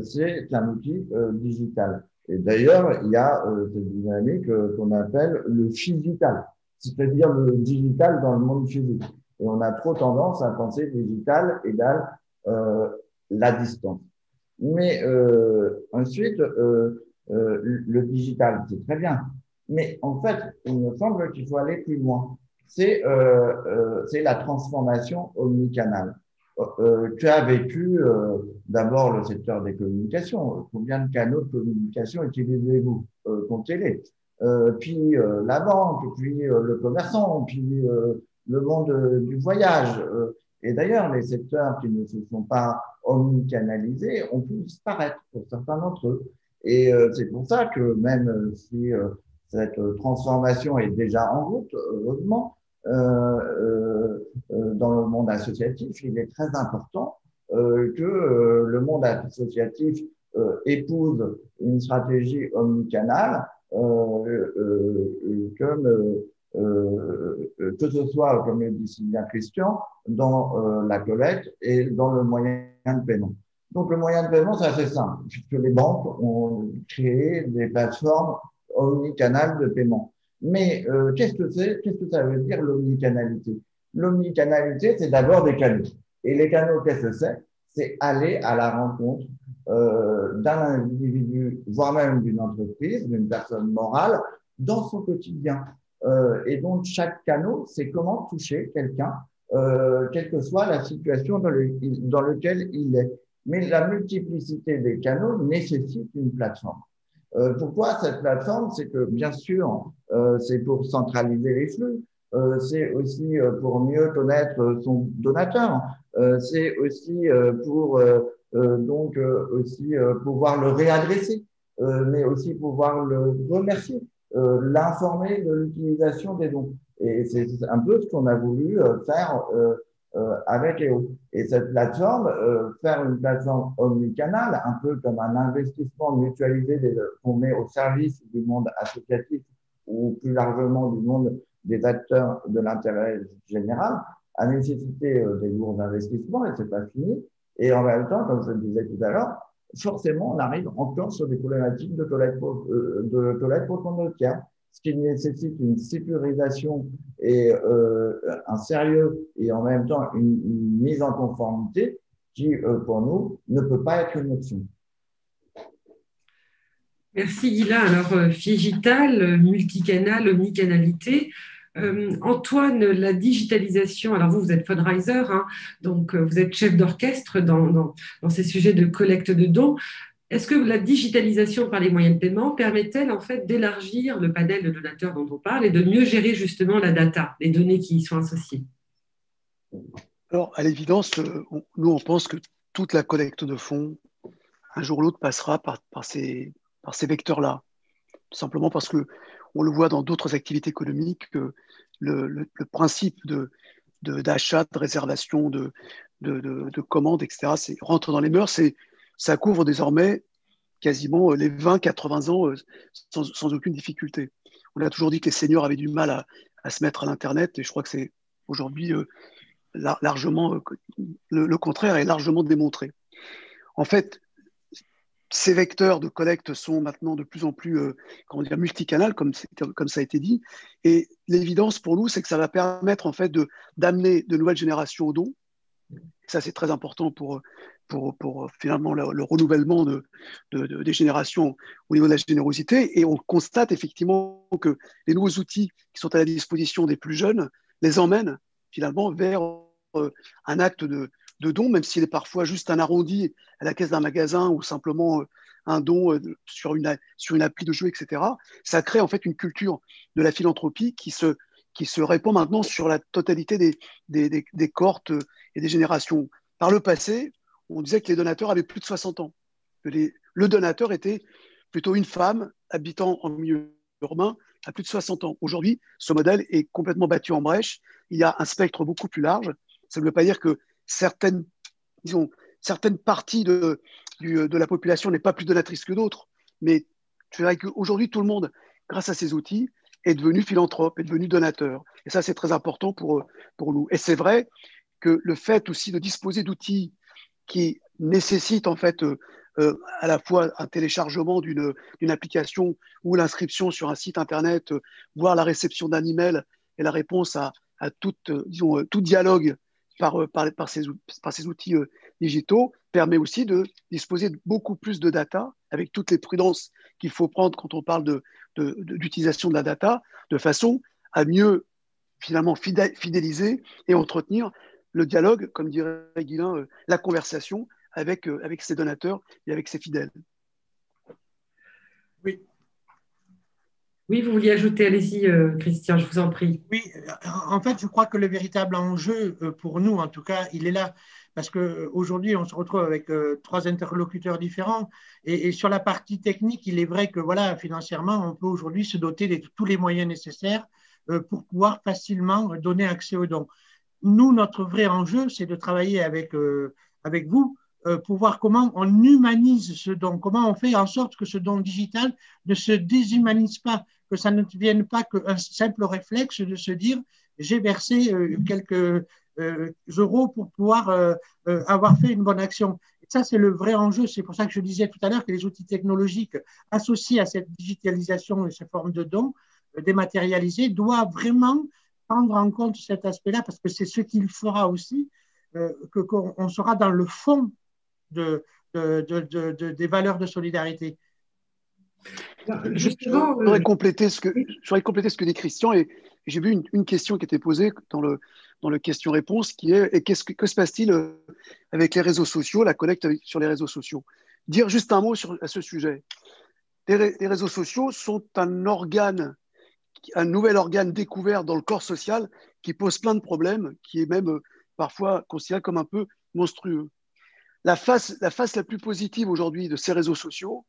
c'est un outil digital. Et d'ailleurs, il y a cette dynamique qu'on appelle le phygital, c'est-à-dire le digital dans le monde physique. Et on a trop tendance à penser digital égale la distance. Mais ensuite, le digital, c'est très bien. Mais en fait, il me semble qu'il faut aller plus loin. C'est la transformation omnicanale. Tu as vécu d'abord le secteur des communications. Combien de canaux de communication utilisez-vous? Comptez-les. Puis la banque, puis le commerçant, puis le monde du voyage. Et d'ailleurs, les secteurs qui ne se sont pas omnicanalisés ont pu disparaître pour certains d'entre eux. Et c'est pour ça que même si cette transformation est déjà en route, heureusement, dans le monde associatif, il est très important que le monde associatif épouse une stratégie omnicanale, comme que ce soit, comme le dit si bien Christian, dans la collecte et dans le moyen de paiement. Donc, le moyen de paiement, c'est assez simple, puisque les banques ont créé des plateformes omnicanales de paiement. Mais qu'est-ce que ça veut dire l'omnicanalité? L'omnicanalité, c'est d'abord des canaux. Et les canaux, qu'est-ce que c'est? C'est aller à la rencontre d'un individu, voire même d'une entreprise, d'une personne morale, dans son quotidien. Et donc, chaque canal, c'est comment toucher quelqu'un, quelle que soit la situation dans laquelle il est. Mais la multiplicité des canaux nécessite une plateforme. Pourquoi cette plateforme? C'est que, bien sûr, c'est pour centraliser les flux, c'est aussi pour mieux connaître son donateur, c'est aussi pour donc aussi pouvoir le réadresser, mais aussi pouvoir le remercier, l'informer de l'utilisation des dons. Et c'est un peu ce qu'on a voulu faire avec EO. Et cette plateforme, faire une plateforme omnicanale, un peu comme un investissement mutualisé qu'on met au service du monde associatif ou plus largement du monde des acteurs de l'intérêt général, a nécessité des lourds investissements et c'est pas fini. Et en même temps, comme je le disais tout à l'heure, forcément, on arrive encore sur des problématiques de collecte pour compte de tiers, ce qui nécessite une sécurisation et un sérieux et en même temps une mise en conformité qui, pour nous, ne peut pas être une option. Merci Guylain. Alors, Figital, multicanal, omnicanalité. Antoine, la digitalisation, alors vous êtes fundraiser, hein, donc vous êtes chef d'orchestre dans ces sujets de collecte de dons. Est-ce que la digitalisation par les moyens de paiement permet-elle en fait d'élargir le panel de donateurs dont on parle et de mieux gérer justement la data, les données qui y sont associées? Alors, à l'évidence, nous, on pense que toute la collecte de fonds, un jour ou l'autre, passera par ces vecteurs-là. Tout simplement parce qu'on le voit dans d'autres activités économiques, que le principe de d'achat, de réservation, de commandes, etc. Rentre dans les mœurs. Ça couvre désormais quasiment les 20-80 ans sans aucune difficulté. On a toujours dit que les seniors avaient du mal à se mettre à l'Internet, et je crois que c'est aujourd'hui largement le contraire est largement démontré. En fait, ces vecteurs de collecte sont maintenant de plus en plus multicanal, comme ça a été dit. Et l'évidence pour nous, c'est que ça va permettre en fait d'amener de nouvelles générations au don. Ça, c'est très important pour finalement le renouvellement des générations au niveau de la générosité. Et on constate effectivement que les nouveaux outils qui sont à la disposition des plus jeunes les emmènent finalement vers un acte de don, même s'il est parfois juste un arrondi à la caisse d'un magasin ou simplement un don sur une appli de jeu, etc. Ça crée en fait une culture de la philanthropie qui se répand maintenant sur la totalité des cohortes et des générations. Par le passé, on disait que les donateurs avaient plus de 60 ans. Le donateur était plutôt une femme habitant en milieu urbain à plus de 60 ans. Aujourd'hui, ce modèle est complètement battu en brèche. Il y a un spectre beaucoup plus large. Ça ne veut pas dire que certaines parties de la population n'est pas plus donatrice que d'autres, mais je dirais qu'aujourd'hui, tout le monde, grâce à ces outils, est devenu philanthrope, est devenu donateur. Et ça, c'est très important pour nous. Et c'est vrai que le fait aussi de disposer d'outils qui nécessitent en fait à la fois un téléchargement d'une application ou l'inscription sur un site internet, voire la réception d'un email et la réponse à tout dialogue par ces outils digitaux permet aussi de disposer de beaucoup plus de data avec toutes les prudences qu'il faut prendre quand on parle d'utilisation de la data, de façon à mieux finalement fidéliser et entretenir le dialogue, comme dirait Guilain, la conversation avec ses donateurs et avec ses fidèles. Oui. Oui, vous vouliez ajouter, allez-y, Christian, je vous en prie. Oui, en fait, je crois que le véritable enjeu, pour nous en tout cas, il est là. Parce qu'aujourd'hui, on se retrouve avec trois interlocuteurs différents. Et sur la partie technique, il est vrai que voilà, financièrement, on peut aujourd'hui se doter de tous les moyens nécessaires pour pouvoir facilement donner accès aux dons. Nous, notre vrai enjeu, c'est de travailler avec vous pour voir comment on humanise ce don, comment on fait en sorte que ce don digital ne se déshumanise pas, que ça ne devienne pas qu'un simple réflexe de se dire j'ai versé quelques euros pour pouvoir avoir fait une bonne action. Et ça, c'est le vrai enjeu. C'est pour ça que je disais tout à l'heure que les outils technologiques associés à cette digitalisation et ces formes de dons dématérialisés doivent vraiment prendre en compte cet aspect-là, parce que c'est ce qu'il fera aussi, qu'on sera dans le fond des valeurs de solidarité. Je voudrais compléter ce que dit Christian, et j'ai vu une question qui était posée dans le question-réponse, qui est et que se passe-t-il avec les réseaux sociaux, la collecte sur les réseaux sociaux. Dire juste un mot à ce sujet. Les réseaux sociaux sont un nouvel organe découvert dans le corps social qui pose plein de problèmes, qui est même parfois considéré comme un peu monstrueux. La face la plus positive aujourd'hui de ces réseaux sociaux,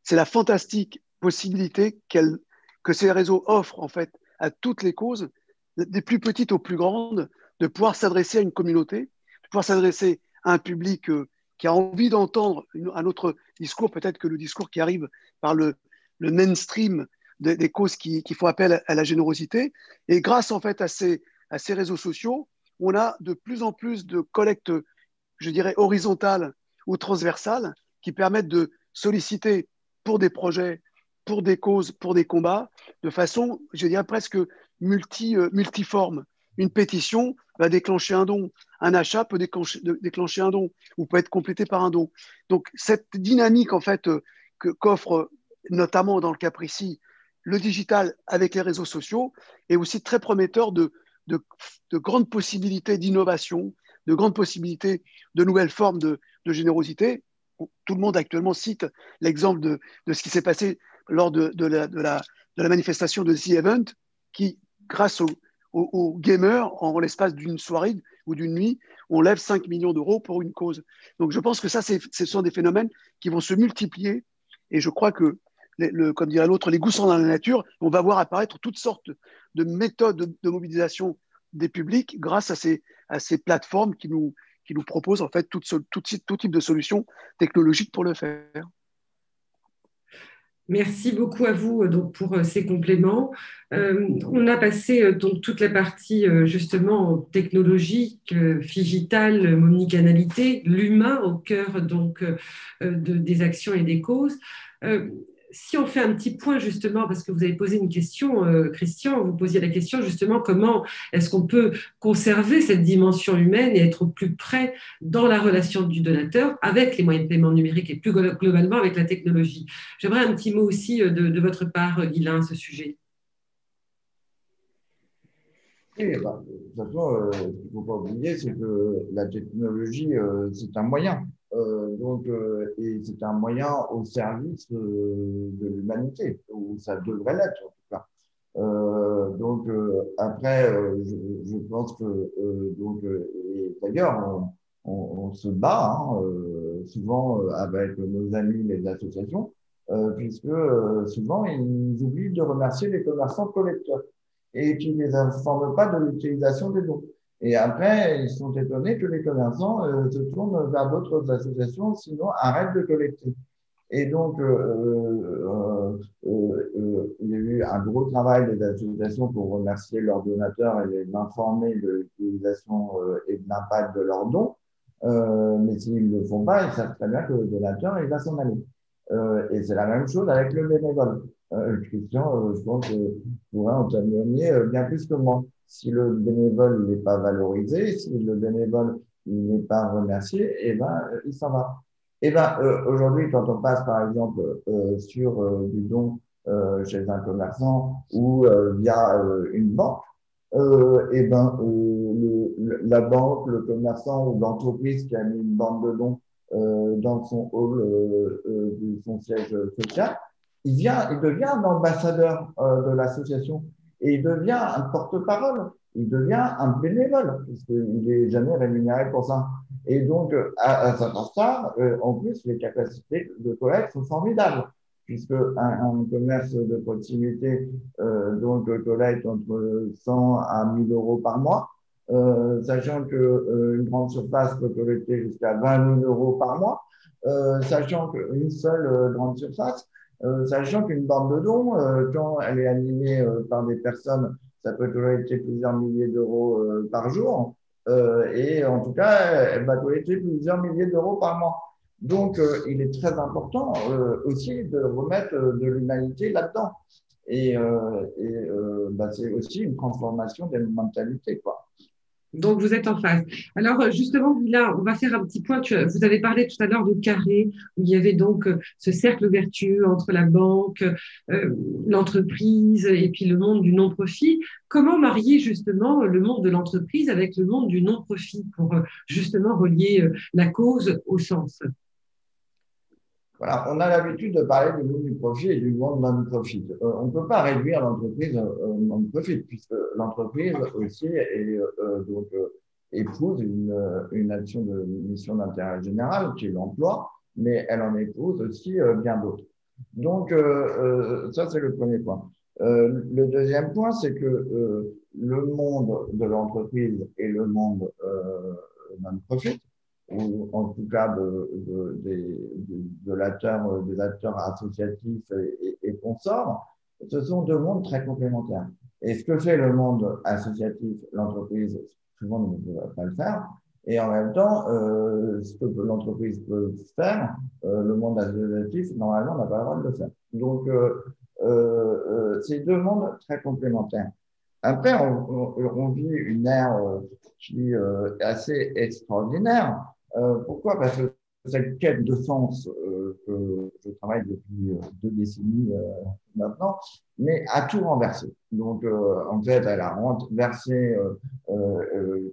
c'est la fantastique possibilité que ces réseaux offrent en fait à toutes les causes, des plus petites aux plus grandes, de pouvoir s'adresser à une communauté, de pouvoir s'adresser à un public qui a envie d'entendre un autre discours, peut-être que le discours qui arrive par le mainstream des causes qui font appel à la générosité. Et grâce en fait à ces réseaux sociaux, on a de plus en plus de collectes, je dirais, horizontales ou transversales qui permettent de solliciter pour des projets, pour des causes, pour des combats, de façon, je dirais, presque multiforme. Une pétition va déclencher un don. Un achat peut déclencher un don ou peut être complété par un don. Donc, cette dynamique, en fait, qu'offre notamment dans le cas précis le digital avec les réseaux sociaux est aussi très prometteur de grandes possibilités d'innovation, de grandes possibilités de nouvelles formes de générosité. Tout le monde actuellement cite l'exemple de ce qui s'est passé lors de la manifestation de The Event, qui, grâce aux gamers, en l'espace d'une soirée ou d'une nuit, on lève 5 millions d'euros pour une cause. Donc je pense que ça, ce sont des phénomènes qui vont se multiplier, et je crois que, comme dirait l'autre, les goûts sont dans la nature. On va voir apparaître toutes sortes de méthodes de mobilisation des publics grâce à ces plateformes qui nous proposent en fait tout type de solutions technologiques pour le faire. Merci beaucoup à vous donc, pour ces compléments. On a passé donc, toute la partie justement technologique, digitale, omnicanalité, l'humain au cœur donc, des actions et des causes. Si on fait un petit point justement, parce que vous avez posé une question, Christian, vous posiez la question justement comment est-ce qu'on peut conserver cette dimension humaine et être au plus près dans la relation du donateur avec les moyens de paiement numérique et plus globalement avec la technologie. J'aimerais un petit mot aussi de votre part, Guylain, à ce sujet. Oui, bah, de toute façon, ce qu'il ne faut pas oublier, c'est que la technologie, c'est un moyen. Et c'est un moyen au service de l'humanité, ou ça devrait l'être en tout cas. Après, je pense que et d'ailleurs, on se bat hein, souvent avec nos amis les associations, puisque souvent ils oublient de remercier les commerçants collecteurs et qui ne les informent pas de l'utilisation des dons. Et après, ils sont étonnés que les commerçants se tournent vers d'autres associations, sinon arrêtent de collecter. Et donc, il y a eu un gros travail des associations pour remercier leurs donateurs et les informer de l'utilisation et de l'impact de leurs dons. Mais s'ils ne le font pas, ils savent très bien que le donateur, il va s'en aller. Et c'est la même chose avec le bénévole. Christian, je pense que pourrait en témoigner bien plus que moi. Si le bénévole n'est pas valorisé, si le bénévole n'est pas remercié, eh ben, il s'en va. Eh ben, aujourd'hui, quand on passe par exemple sur du don chez un commerçant ou via une banque, la banque, le commerçant ou l'entreprise qui a mis une bande de dons dans son hall de son siège social, il devient un ambassadeur de l'association et il devient un porte-parole, il devient un bénévole, puisqu'il n'est jamais rémunéré pour ça. Et donc, à cet instant, en plus, les capacités de collecte sont formidables, puisque un commerce de proximité collecte entre 100 à 1000 euros par mois, sachant qu'une grande surface peut collecter jusqu'à 20 000 euros par mois, sachant qu'une seule grande surface, sachant qu'une bande de dons, quand elle est animée par des personnes, ça peut collecter plusieurs milliers d'euros par jour. Et en tout cas, elle va collecter plusieurs milliers d'euros par mois. Donc, il est très important aussi de remettre de l'humanité là-dedans. C'est aussi une transformation des mentalités, quoi. Donc, vous êtes en phase. Alors, justement, là, on va faire un petit point. Vous avez parlé tout à l'heure de carré, où il y avait donc ce cercle vertueux entre la banque, l'entreprise et puis le monde du non-profit. Comment marier justement le monde de l'entreprise avec le monde du non-profit pour justement relier la cause au sens? Voilà, on a l'habitude de parler du monde du profit et du monde non-profit. On ne peut pas réduire l'entreprise au non-profit, puisque l'entreprise aussi épouse une action de mission d'intérêt général, qui est l'emploi, mais elle en épouse aussi bien d'autres. Donc, ça, c'est le premier point. Le deuxième point, c'est que le monde de l'entreprise et le monde non-profit, ou en tout cas des acteurs associatifs et consorts, ce sont deux mondes très complémentaires. Et ce que fait le monde associatif, l'entreprise, souvent ne peut pas le faire. Et en même temps, ce que l'entreprise peut faire, le monde associatif, normalement, n'a pas le droit de le faire. Donc, c'est deux mondes très complémentaires. Après, on vit une ère qui est assez extraordinaire. Pourquoi? Parce que cette quête de sens que je travaille depuis 2 décennies maintenant, mais a tout renversé. Donc, en fait, elle a renversé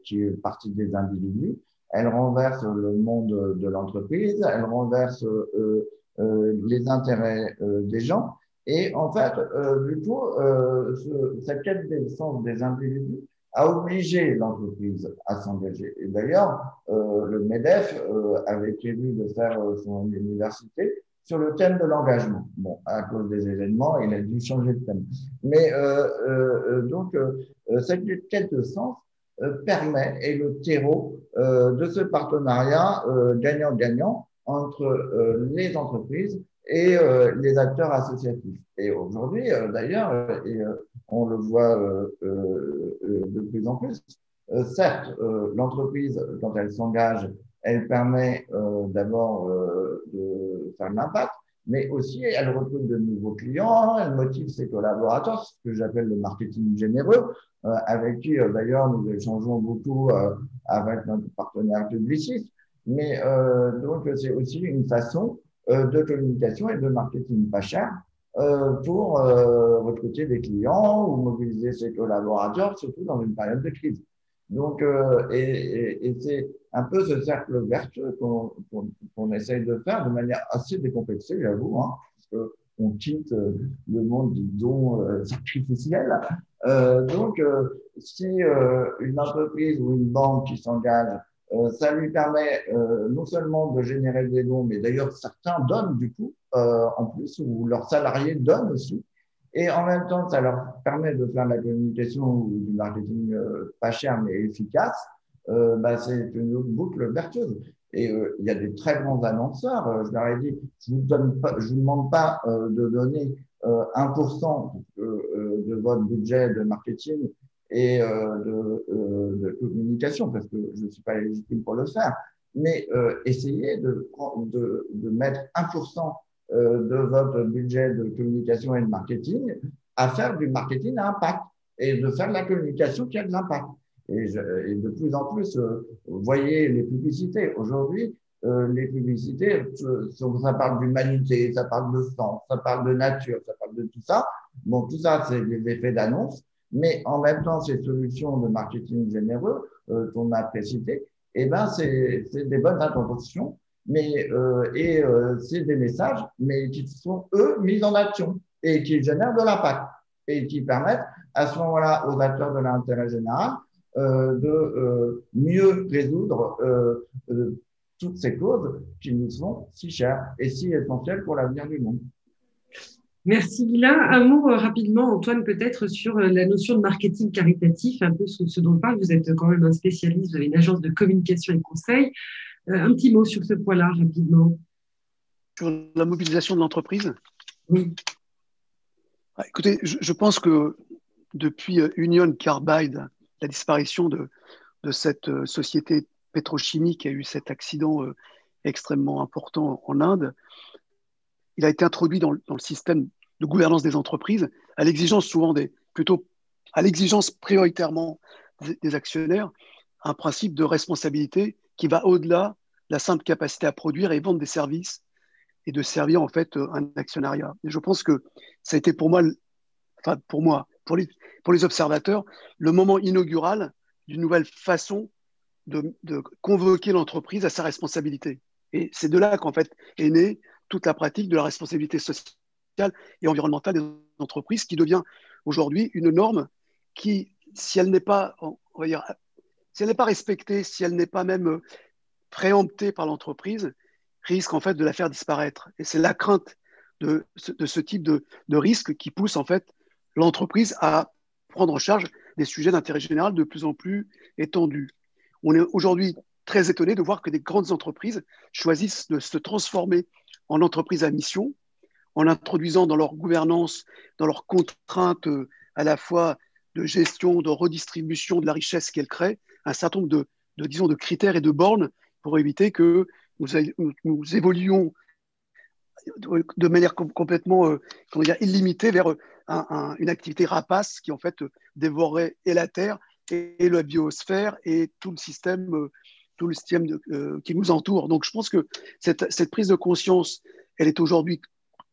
qui est partie des individus, elle renverse le monde de l'entreprise, elle renverse les intérêts des gens. Et en fait, du coup, cette quête de sens des individus a obligé l'entreprise à s'engager. Et d'ailleurs, le MEDEF avait prévu de faire son université sur le thème de l'engagement. Bon, à cause des événements, il a dû changer de thème. Mais cette quête de sens, permet, est le terreau de ce partenariat gagnant-gagnant entre les entreprises et les acteurs associatifs. Et aujourd'hui, d'ailleurs, on le voit de plus en plus, certes, l'entreprise, quand elle s'engage, elle permet d'abord de faire de l'impact, mais aussi elle recrute de nouveaux clients, elle motive ses collaborateurs, ce que j'appelle le marketing généreux, avec qui d'ailleurs nous échangeons beaucoup avec notre partenaire Publicis. Mais donc c'est aussi une façon de communication et de marketing pas cher pour recruter des clients ou mobiliser ses collaborateurs, surtout dans une période de crise. Donc, et c'est un peu ce cercle vertueux qu'on essaye de faire de manière assez décomplexée, j'avoue, hein, parce qu'on quitte le monde, disons, sacrificiel. Donc, si une entreprise ou une banque qui s'engage, ça lui permet non seulement de générer des dons, mais d'ailleurs certains donnent du coup en plus, ou leurs salariés donnent aussi. Et en même temps, ça leur permet de faire de la communication ou du marketing pas cher mais efficace. Bah, c'est une boucle vertueuse. Et il y a des très grands annonceurs. Je leur ai dit, je vous demande pas de donner 1% de votre budget de marketing et de communication, parce que je ne suis pas légitime pour le faire. Mais essayez de mettre 1% de votre budget de communication et de marketing à faire du marketing à impact et de faire de la communication qui a de l'impact. Et de plus en plus, vous voyez les publicités. Aujourd'hui, les publicités, ça parle d'humanité, ça parle de sens, ça parle de nature, ça parle de tout ça. Bon, tout ça, c'est des effets d'annonce. Mais en même temps, ces solutions de marketing généreux qu'on a précitées, eh ben, c'est des bonnes intentions, mais c'est des messages, mais qui sont eux mis en action et qui génèrent de l'impact et qui permettent à ce moment-là aux acteurs de l'intérêt général de mieux résoudre toutes ces causes qui nous sont si chères et si essentielles pour l'avenir du monde. Merci Guilain. Un mot rapidement, Antoine, peut-être sur la notion de marketing caritatif, un peu ce dont on parle. Vous êtes quand même un spécialiste, vous avez une agence de communication et de conseil. Un petit mot sur ce point-là, rapidement. Sur la mobilisation de l'entreprise ? Oui. Écoutez, je pense que depuis Union Carbide, la disparition de cette société pétrochimique qui a eu cet accident extrêmement important en Inde, il a été introduit dans le système de gouvernance des entreprises à l'exigence souvent à l'exigence prioritairement des actionnaires, un principe de responsabilité qui va au-delà de la simple capacité à produire et vendre des services et de servir en fait un actionnariat. Et je pense que ça a été pour les observateurs, le moment inaugural d'une nouvelle façon de convoquer l'entreprise à sa responsabilité. Et c'est de là qu'en fait est née toute la pratique de la responsabilité sociale et environnementale des entreprises, qui devient aujourd'hui une norme qui, si elle n'est pas, si elle n'est pas respectée, si elle n'est pas même préemptée par l'entreprise, risque en fait de la faire disparaître. Et c'est la crainte de ce type de risque qui pousse en fait l'entreprise à prendre en charge des sujets d'intérêt général de plus en plus étendus. On est aujourd'hui très étonné de voir que des grandes entreprises choisissent de se transformer en entreprise à mission, en introduisant dans leur gouvernance, dans leurs contraintes à la fois de gestion, de redistribution de la richesse qu'elles créent, un certain nombre de critères et de bornes pour éviter que nous évoluions de manière complètement illimitée vers une activité rapace qui en fait dévorerait et la terre et la biosphère et tout le système qui nous entoure. Donc je pense que cette prise de conscience, elle est aujourd'hui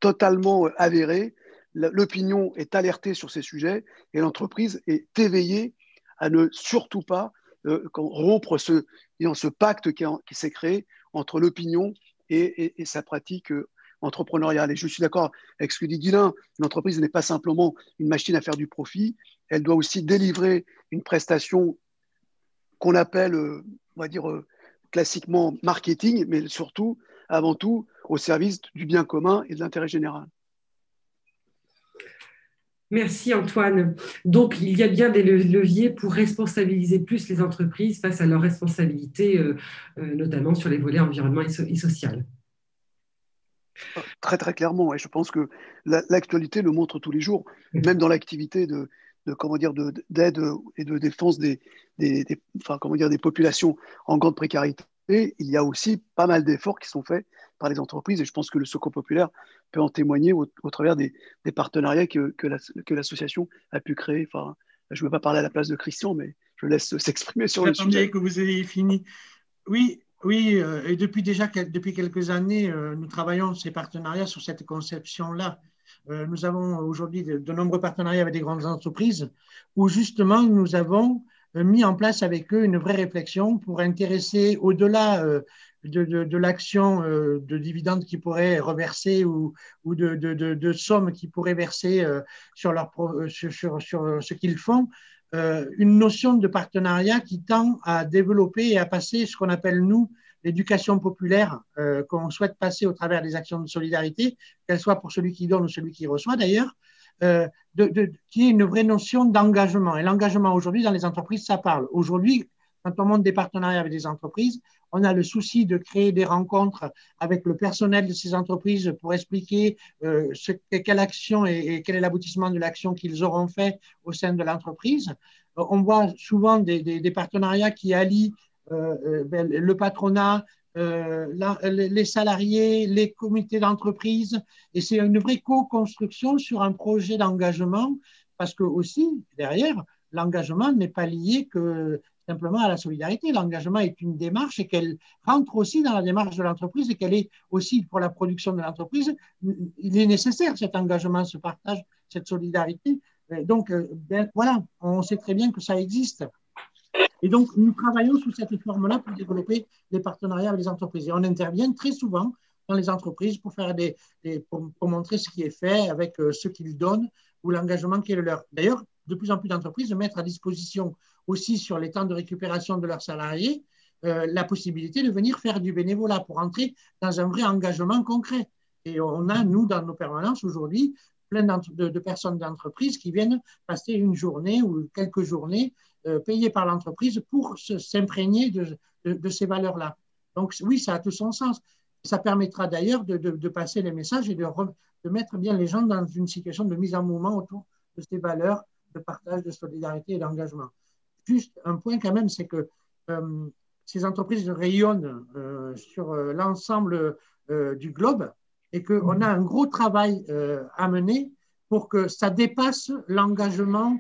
totalement avérée. L'opinion est alertée sur ces sujets et l'entreprise est éveillée à ne surtout pas rompre ce pacte qui s'est créé entre l'opinion et sa pratique entrepreneuriale. Et je suis d'accord avec ce que dit Guilain, l'entreprise n'est pas simplement une machine à faire du profit, elle doit aussi délivrer une prestation qu'on appelle, on va dire, classiquement marketing, mais surtout, avant tout, au service du bien commun et de l'intérêt général. Merci Antoine. Donc, il y a bien des leviers pour responsabiliser plus les entreprises face à leurs responsabilités, notamment sur les volets environnement et social. Très, très clairement. Et je pense que l'actualité le montre tous les jours, même dans l'activité comment dire, d'aide et de défense enfin, comment dire, des populations en grande précarité. Il y a aussi pas mal d'efforts qui sont faits par les entreprises. Et je pense que le Secours populaire peut en témoigner au travers des partenariats que l'association a pu créer. Enfin, je ne veux pas parler à la place de Christian, mais je laisse s'exprimer sur le sujet. J'attendais que vous ayez fini. Oui, oui, et depuis quelques années, nous travaillons ces partenariats sur cette conception-là. Nous avons aujourd'hui de nombreux partenariats avec des grandes entreprises où justement nous avons mis en place avec eux une vraie réflexion pour intéresser au-delà de l'action de dividendes qui pourraient reverser ou de sommes qui pourraient verser sur ce qu'ils font, une notion de partenariat qui tend à développer et à passer ce qu'on appelle, nous, l'éducation populaire qu'on souhaite passer au travers des actions de solidarité, qu'elles soient pour celui qui donne ou celui qui reçoit d'ailleurs, qui est une vraie notion d'engagement. Et l'engagement aujourd'hui dans les entreprises, ça parle. Aujourd'hui, quand on monte des partenariats avec des entreprises, on a le souci de créer des rencontres avec le personnel de ces entreprises pour expliquer quelle action et quel est l'aboutissement de l'action qu'ils auront fait au sein de l'entreprise. On voit souvent des partenariats qui allient le patronat, les salariés, les comités d'entreprise, et c'est une vraie co-construction sur un projet d'engagement, parce que aussi, derrière, l'engagement n'est pas lié que simplement à la solidarité. L'engagement est une démarche et qu'elle rentre aussi dans la démarche de l'entreprise et qu'elle est aussi pour la production de l'entreprise. Il est nécessaire cet engagement, ce partage, cette solidarité. Donc, voilà, on sait très bien que ça existe. Et donc, nous travaillons sous cette forme-là pour développer des partenariats avec les entreprises. Et on intervient très souvent dans les entreprises pour pour montrer ce qui est fait avec ce qu'ils donnent ou l'engagement qui est le leur. D'ailleurs, de plus en plus d'entreprises mettent à disposition aussi sur les temps de récupération de leurs salariés la possibilité de venir faire du bénévolat pour entrer dans un vrai engagement concret. Et on a, nous, dans nos permanences aujourd'hui, plein de personnes d'entreprise qui viennent passer une journée ou quelques journées payées par l'entreprise pour s'imprégner de ces valeurs-là. Donc oui, ça a tout son sens. Ça permettra d'ailleurs de passer les messages et de mettre bien les gens dans une situation de mise en mouvement autour de ces valeurs de partage, de solidarité et d'engagement. Juste un point quand même, c'est que ces entreprises rayonnent sur l'ensemble du globe et qu'on a un gros travail à mener pour que ça dépasse l'engagement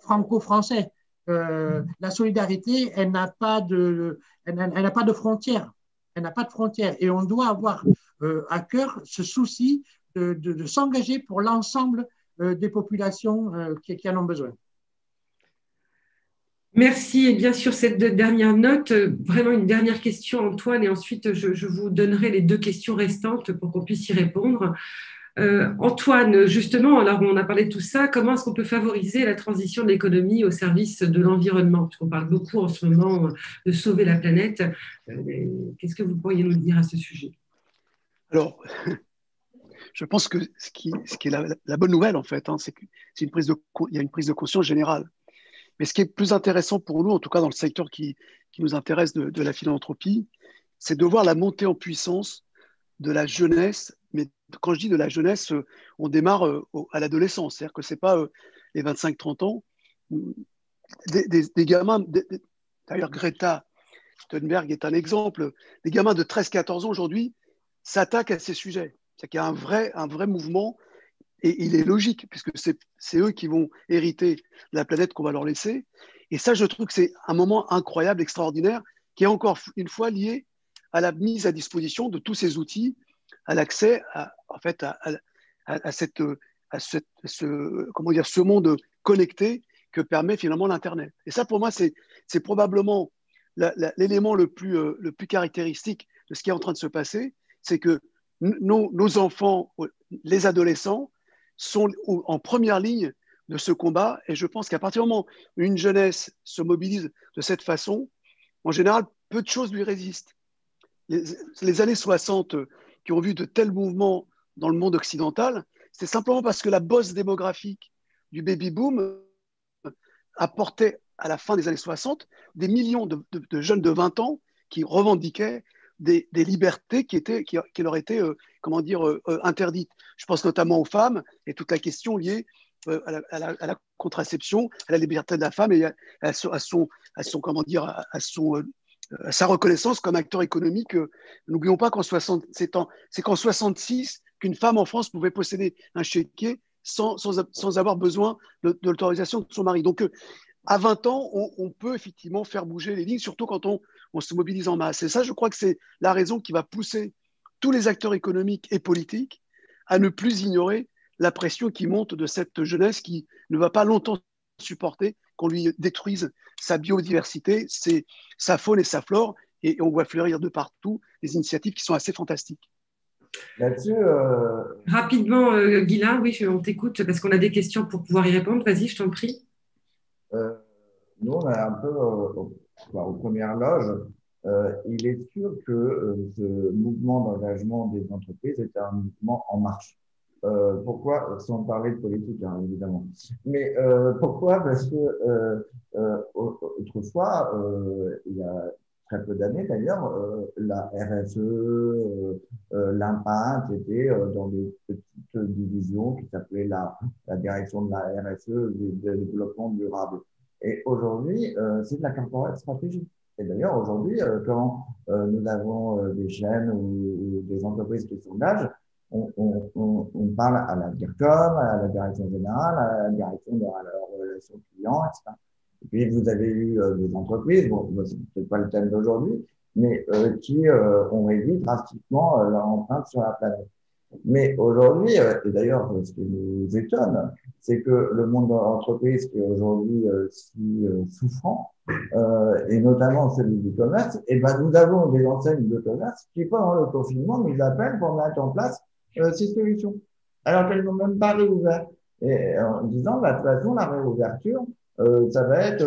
franco-français. La solidarité, elle n'a pas de frontières. Elle n'a pas de frontières. Et on doit avoir à cœur ce souci de s'engager pour l'ensemble des populations qui en ont besoin. Merci. Et bien sûr, cette dernière note, vraiment une dernière question, Antoine, et ensuite je vous donnerai les 2 questions restantes pour qu'on puisse y répondre. Antoine, justement, alors on a parlé de tout ça, comment est-ce qu'on peut favoriser la transition de l'économie au service de l'environnement? Puisqu'on parle beaucoup en ce moment de sauver la planète. Qu'est-ce que vous pourriez nous dire à ce sujet? Alors, je pense que ce qui est la bonne nouvelle, en fait, c'est qu'il y a une prise de conscience générale. Mais ce qui est plus intéressant pour nous, en tout cas dans le secteur qui nous intéresse de la philanthropie, c'est de voir la montée en puissance de la jeunesse. Mais quand je dis de la jeunesse, on démarre à l'adolescence. C'est-à-dire que ce n'est pas les 25-30 ans. Des gamins, d'ailleurs Greta Thunberg est un exemple, des gamins de 13-14 ans aujourd'hui s'attaquent à ces sujets. C'est-à-dire qu'il y a un vrai mouvement. Et il est logique, puisque c'est eux qui vont hériter de la planète qu'on va leur laisser. Et ça, je trouve que c'est un moment incroyable, extraordinaire, qui est encore une fois lié à la mise à disposition de tous ces outils, à l'accès à ce monde connecté que permet finalement l'Internet. Et ça, pour moi, c'est probablement l'élément le plus caractéristique de ce qui est en train de se passer, c'est que nos enfants, les adolescents, sont en première ligne de ce combat. Et je pense qu'à partir du moment où une jeunesse se mobilise de cette façon, en général, peu de choses lui résistent. Les années 60, qui ont vu de tels mouvements dans le monde occidental, c'est simplement parce que la bosse démographique du baby-boom apportait à la fin des années 60 des millions de jeunes de 20 ans qui revendiquaient des libertés qui leur étaient interdites. Je pense notamment aux femmes et toute la question liée à la contraception, à la liberté de la femme et à sa reconnaissance comme acteur économique. N'oublions pas c'est qu'en 66 qu'une femme en France pouvait posséder un chéquier sans avoir besoin de l'autorisation de son mari. Donc, à 20 ans, on peut effectivement faire bouger les lignes, surtout quand on se mobilise en masse. Et ça, je crois que c'est la raison qui va pousser tous les acteurs économiques et politiques à ne plus ignorer la pression qui monte de cette jeunesse qui ne va pas longtemps supporter qu'on lui détruise sa biodiversité, sa faune et sa flore. Et on voit fleurir de partout des initiatives qui sont assez fantastiques. Là-dessus, Rapidement, Guylain, oui, on t'écoute parce qu'on a des questions pour pouvoir y répondre. Vas-y, je t'en prie. nous, on est un peu aux premières loges. Il est sûr que ce mouvement d'engagement des entreprises est un mouvement en marche. Pourquoi? Sans parler de politique, hein, évidemment. Mais pourquoi? Parce que autrefois, il y a très peu d'années d'ailleurs, la RSE, l'impact était dans des petites divisions qui s'appelaient la direction de la RSE, du développement durable. Et aujourd'hui, c'est de la corporate stratégie. Et d'ailleurs, aujourd'hui, quand nous avons des chaînes ou des entreprises qui s'engagent, on parle à la DIRCOM, à la direction générale, à la direction de la relation client, etc. Et puis, vous avez eu des entreprises, bon, c'est peut-être pas le thème d'aujourd'hui, mais qui ont réduit drastiquement leur empreinte sur la planète. Mais aujourd'hui, et d'ailleurs, ce qui nous étonne, c'est que le monde de l'entreprise qui est aujourd'hui si souffrant, et notamment celui du commerce, et ben nous avons des enseignes de commerce qui, pendant le confinement, nous appellent pour mettre en place ces solutions, alors qu'elles n'ont même pas réouvert. Et en disant, bah, de toute façon, la réouverture, ça va être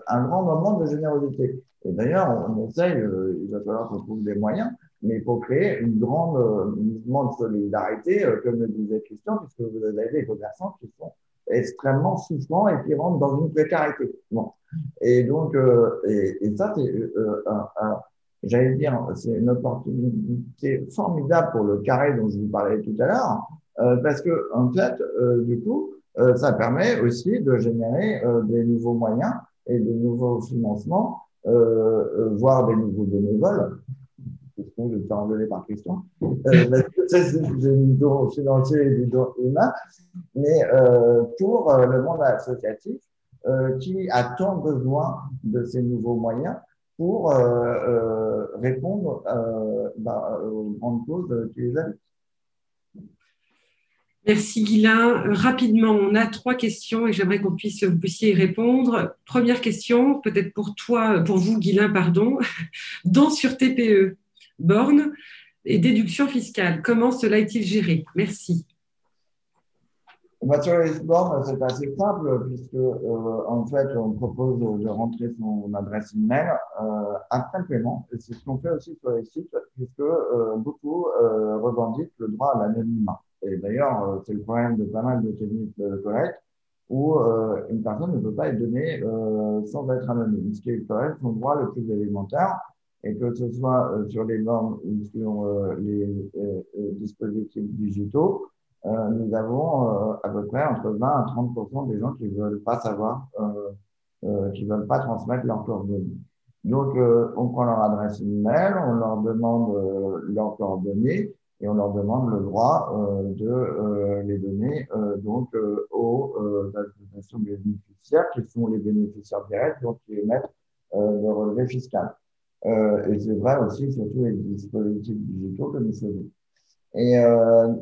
un grand moment de générosité. Et d'ailleurs, on essaye, il va falloir qu'on trouve des moyens, mais pour créer une grande mouvement de solidarité, comme le disait Christian, puisque vous avez des commerçants qui sont extrêmement souffrants et qui rentrent dans une précarité. Bon. Et donc, et ça, c'est j'allais dire, c'est une opportunité formidable pour le carré dont je vous parlais tout à l'heure, parce que en fait, du coup, ça permet aussi de générer des nouveaux moyens et de nouveaux financements, voire des nouveaux bénévoles. Je vais te faire engueuler par Christian. Parce que c'est du don financier et du don humain, mais pour le monde associatif qui a tant besoin de ces nouveaux moyens pour répondre aux grandes causes qui les habitent. Merci Guylain. Rapidement, on a 3 questions et j'aimerais qu'on vous puissiez y répondre. Première question, peut-être pour vous Guylain, pardon. Don sur TPE, borne et déduction fiscale. Comment cela est-il géré? Merci. Sur les bornes, c'est assez simple puisque en fait, on propose de rentrer son adresse email après le paiement. Et c'est ce qu'on fait aussi sur les sites puisque beaucoup revendiquent le droit à l'anonymat. Et d'ailleurs, c'est le problème de pas mal de techniques de collecte où une personne ne peut pas être donnée sans être anonyme. Ce qui est quand même son droit le plus élémentaire. Et que ce soit sur les bornes ou sur les dispositifs digitaux, nous avons à peu près entre 20 à 30% des gens qui veulent pas savoir, qui veulent pas transmettre leurs coordonnées. Donc, on prend leur adresse email, on leur demande leurs coordonnées et on leur demande le droit de les donner donc aux associations bénéficiaires qui sont les bénéficiaires directs, donc qui émettent le relevé fiscal. Et c'est vrai aussi sur tous les dispositifs digitaux que nous faisons. Et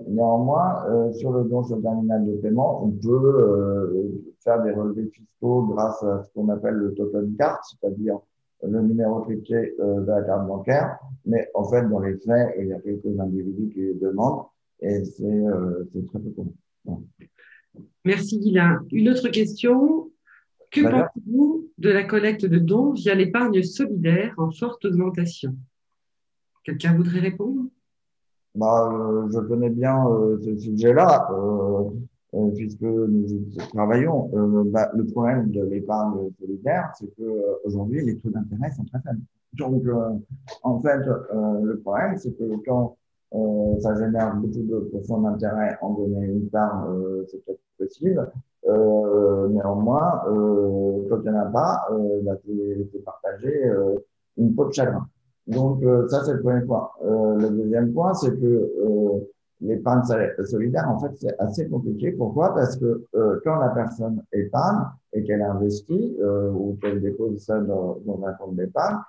néanmoins, sur le don sur le terminal de paiement, on peut faire des relevés fiscaux grâce à ce qu'on appelle le token card, c'est-à-dire le numéro crypté de la carte bancaire. Mais en fait, dans les faits, il y a quelques individus qui les demandent et c'est très peu commun. Bon. Merci Guylain. Une autre question. Que pensez-vous de la collecte de dons via l'épargne solidaire en forte augmentation? Quelqu'un voudrait répondre? Je connais bien ce sujet-là, puisque nous y travaillons. Le problème de l'épargne solidaire, c'est que aujourd'hui les taux d'intérêt sont très faibles. Donc, en fait, le problème, c'est que quand ça génère beaucoup de pourcents d'intérêt en donner une part, c'est peut-être possible. Néanmoins, quand il n'y en a pas, c'est partagé une peau de chagrin. Donc, ça, c'est le premier point. Le deuxième point, c'est que l'épargne solidaire, en fait, c'est assez compliqué. Pourquoi? Parce que quand la personne épargne et qu'elle investit ou qu'elle dépose ça dans un compte d'épargne,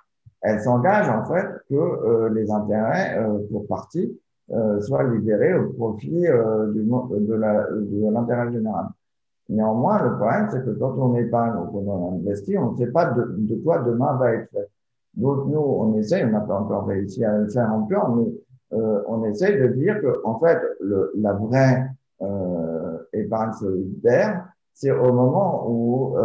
elle s'engage, en fait, que les intérêts, pour partie, soient libérés au profit de l'intérêt général. Néanmoins, le problème, c'est que quand on épargne ou qu'on investit, on ne sait pas de quoi demain va être fait. Donc, nous, on essaye, on n'a pas encore réussi à le faire encore, mais on essaye de dire que, en fait, la vraie épargne solidaire, c'est au moment où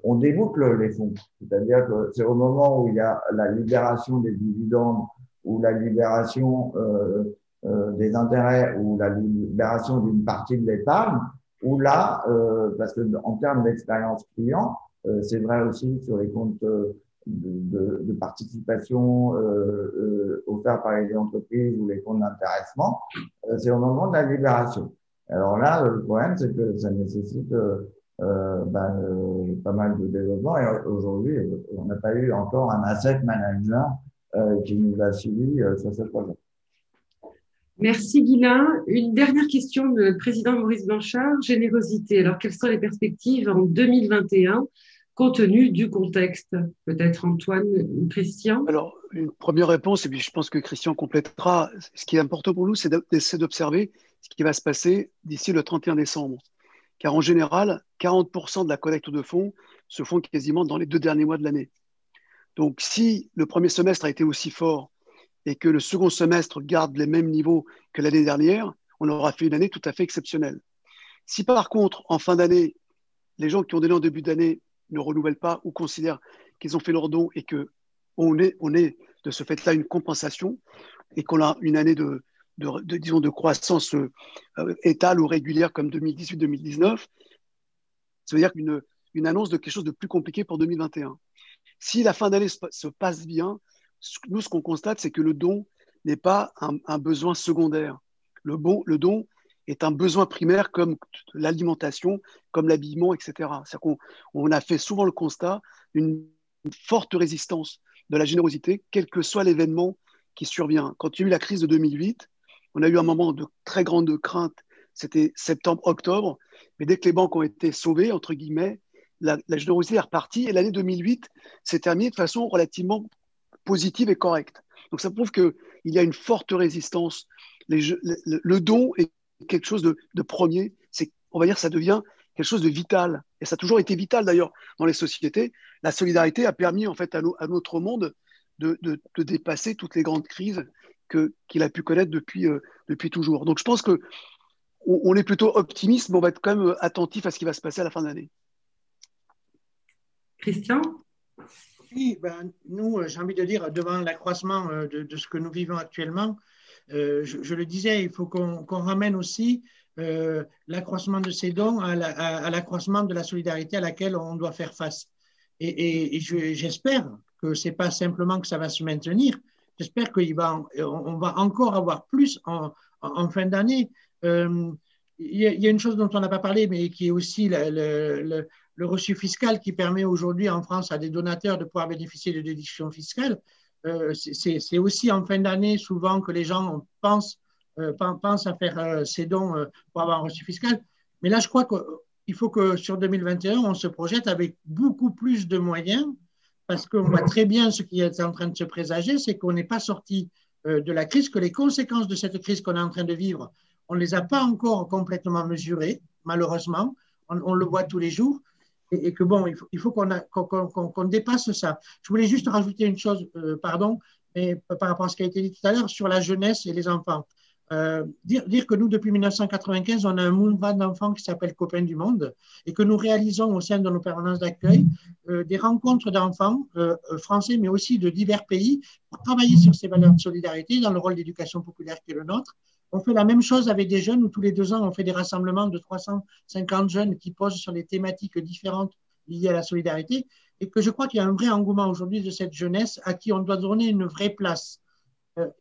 on déboucle les fonds. C'est-à-dire que c'est au moment où il y a la libération des dividendes ou la libération des intérêts ou la libération d'une partie de l'épargne, où là, parce que en termes d'expérience client, c'est vrai aussi sur les comptes de participation offerts par les entreprises ou les comptes d'intéressement, c'est au moment de la libération. Alors là, le problème, c'est que ça nécessite pas mal de développement et aujourd'hui, on n'a pas eu encore un asset manager qui nous a suivi sur ce projet. Merci Guylain. Une dernière question de président Maurice Blanchard, générosité. Alors, quelles sont les perspectives en 2021 compte tenu du contexte? Peut-être Antoine ou Christian? Alors, une première réponse, et puis je pense que Christian complétera. Ce qui est important pour nous, c'est d'essayer d'observer ce qui va se passer d'ici le 31 décembre. Car en général, 40% de la collecte de fonds se font quasiment dans les 2 derniers mois de l'année. Donc, si le premier semestre a été aussi fort et que le second semestre garde les mêmes niveaux que l'année dernière, on aura fait une année tout à fait exceptionnelle. Si par contre, en fin d'année, les gens qui ont donné en début d'année ne renouvellent pas ou considèrent qu'ils ont fait leur don et qu'on est de ce fait-là une compensation et qu'on a une année disons, de croissance étale ou régulière comme 2018-2019, ça veut dire une annonce de quelque chose de plus compliqué pour 2021. Si la fin d'année se passe bien, nous, ce qu'on constate, c'est que le don n'est pas un besoin secondaire. Le don est un besoin primaire comme l'alimentation, comme l'habillement, etc. C'est-à-dire qu'on a fait souvent le constat d'une forte résistance de la générosité, quel que soit l'événement qui survient. Quand il y a eu la crise de 2008, on a eu un moment de très grande crainte, c'était septembre-octobre, mais dès que les banques ont été sauvées, entre guillemets, la générosité est repartie et l'année 2008 s'est terminée de façon relativement positive et correcte. Donc ça prouve qu'il y a une forte résistance. Le don est quelque chose de premier, on va dire ça devient quelque chose de vital. Et ça a toujours été vital d'ailleurs dans les sociétés. La solidarité a permis en fait à notre monde de dépasser toutes les grandes crises qu'il a pu connaître depuis toujours. Donc je pense qu'on est plutôt optimiste, mais on va être quand même attentif à ce qui va se passer à la fin de l'année. Christian? Oui, nous, j'ai envie de dire, devant l'accroissement de ce que nous vivons actuellement, je le disais, il faut qu'on ramène aussi l'accroissement de ces dons à l'accroissement de la solidarité à laquelle on doit faire face. Et j'espère que ce n'est pas simplement que ça va se maintenir, j'espère qu'on va encore avoir plus en fin d'année. Il y a une chose dont on n'a pas parlé, mais qui est aussi le reçu fiscal qui permet aujourd'hui en France à des donateurs de pouvoir bénéficier de déductions fiscales. C'est aussi en fin d'année souvent que les gens pensent à faire ces dons pour avoir un reçu fiscal. Mais là, je crois qu'il faut que sur 2021, on se projette avec beaucoup plus de moyens parce qu'on voit très bien ce qui est en train de se présager, c'est qu'on n'est pas sorti de la crise, que les conséquences de cette crise qu'on est en train de vivre, on ne les a pas encore complètement mesurées, malheureusement. On le voit tous les jours. Et que bon, il faut qu'on dépasse ça. Je voulais juste rajouter une chose, pardon, mais par rapport à ce qui a été dit tout à l'heure sur la jeunesse et les enfants. Dire que nous, depuis 1995, on a un mouvement d'enfants qui s'appelle Copains du Monde et que nous réalisons au sein de nos permanences d'accueil des rencontres d'enfants français, mais aussi de divers pays, pour travailler sur ces valeurs de solidarité dans le rôle d'éducation populaire qui est le nôtre. On fait la même chose avec des jeunes où tous les 2 ans, on fait des rassemblements de 350 jeunes qui posent sur des thématiques différentes liées à la solidarité et que je crois qu'il y a un vrai engouement aujourd'hui de cette jeunesse à qui on doit donner une vraie place.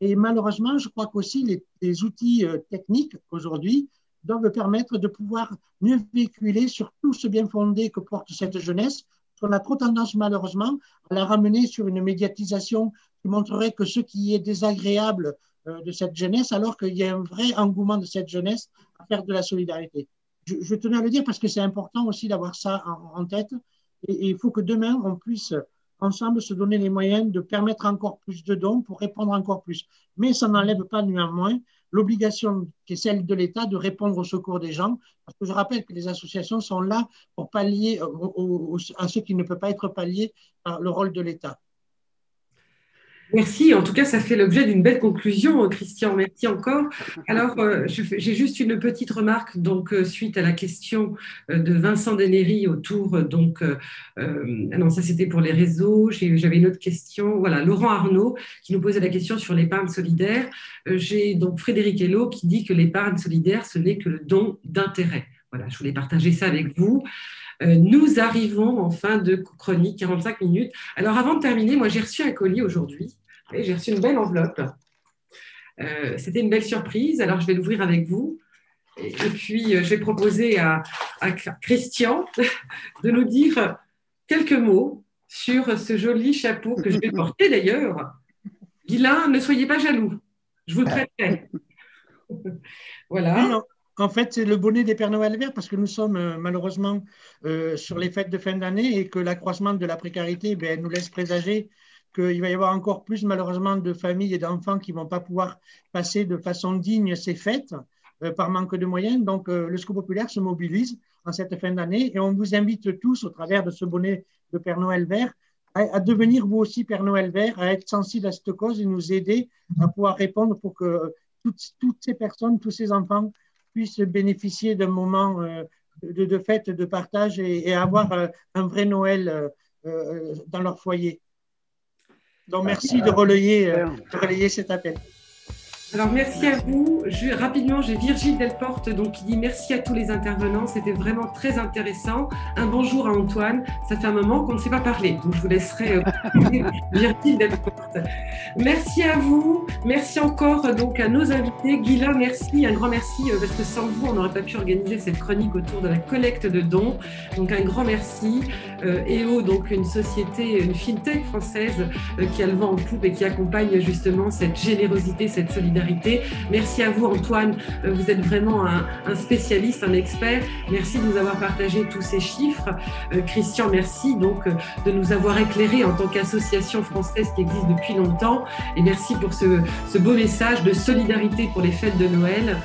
Et malheureusement, je crois qu'aussi les outils techniques aujourd'hui doivent permettre de pouvoir mieux véhiculer sur tout ce bien fondé que porte cette jeunesse. On a trop tendance malheureusement à la ramener sur une médiatisation qui montrerait que ce qui est désagréable de cette jeunesse, alors qu'il y a un vrai engouement de cette jeunesse à faire de la solidarité. Je tenais à le dire parce que c'est important aussi d'avoir ça en tête. Et il faut que demain, on puisse ensemble se donner les moyens de permettre encore plus de dons pour répondre encore plus. Mais ça n'enlève pas néanmoins l'obligation qui est celle de l'État de répondre au secours des gens. Parce que je rappelle que les associations sont là pour pallier à ce qui ne peut pas être pallié par le rôle de l'État. Merci. En tout cas, ça fait l'objet d'une belle conclusion, Christian. Merci encore. Alors, j'ai juste une petite remarque, donc suite à la question de Vincent Dennery autour, donc, non, ça c'était pour les réseaux. J'avais une autre question. Voilà, Laurent Arnaud qui nous posait la question sur l'épargne solidaire. J'ai donc Frédéric Hello qui dit que l'épargne solidaire, ce n'est que le don d'intérêt. Voilà, je voulais partager ça avec vous. Nous arrivons en fin de chronique, 45 minutes. Alors, avant de terminer, moi, j'ai reçu un colis aujourd'hui. J'ai reçu une belle enveloppe. C'était une belle surprise. Alors, je vais l'ouvrir avec vous. Et puis, je vais proposer à Christian de nous dire quelques mots sur ce joli chapeau que je vais porter d'ailleurs. Guylain, ne soyez pas jaloux. Je vous le prêterai. Voilà. Non. En fait, c'est le bonnet des Pères Noël verts parce que nous sommes malheureusement sur les fêtes de fin d'année et que l'accroissement de la précarité nous laisse présager qu'il va y avoir encore plus malheureusement de familles et d'enfants qui ne vont pas pouvoir passer de façon digne ces fêtes par manque de moyens. Donc, le Secours populaire se mobilise en cette fin d'année et on vous invite tous au travers de ce bonnet de Père Noël vert à devenir vous aussi Père Noël vert, à être sensible à cette cause et nous aider à pouvoir répondre pour que toutes ces personnes, tous ces enfants puissent bénéficier d'un moment de fête, de partage et avoir un vrai Noël dans leur foyer. Donc, merci de relayer cet appel. Alors, merci à vous. Rapidement, j'ai Virgile Delporte donc, qui dit merci à tous les intervenants. C'était vraiment très intéressant. Un bonjour à Antoine. Ça fait un moment qu'on ne s'est pas parlé. Donc, je vous laisserai Virgile Delporte. Merci à vous. Merci encore donc, à nos invités. Guylain, merci. Un grand merci parce que sans vous, on n'aurait pas pu organiser cette chronique autour de la collecte de dons. Donc, un grand merci. EO, donc une société, une fintech française qui a le vent en poupe et qui accompagne justement cette générosité, cette solidarité. Merci à vous Antoine, vous êtes vraiment un spécialiste, un expert. Merci de nous avoir partagé tous ces chiffres. Christian, merci donc de nous avoir éclairés en tant qu'association française qui existe depuis longtemps. Et merci pour ce beau message de solidarité pour les fêtes de Noël.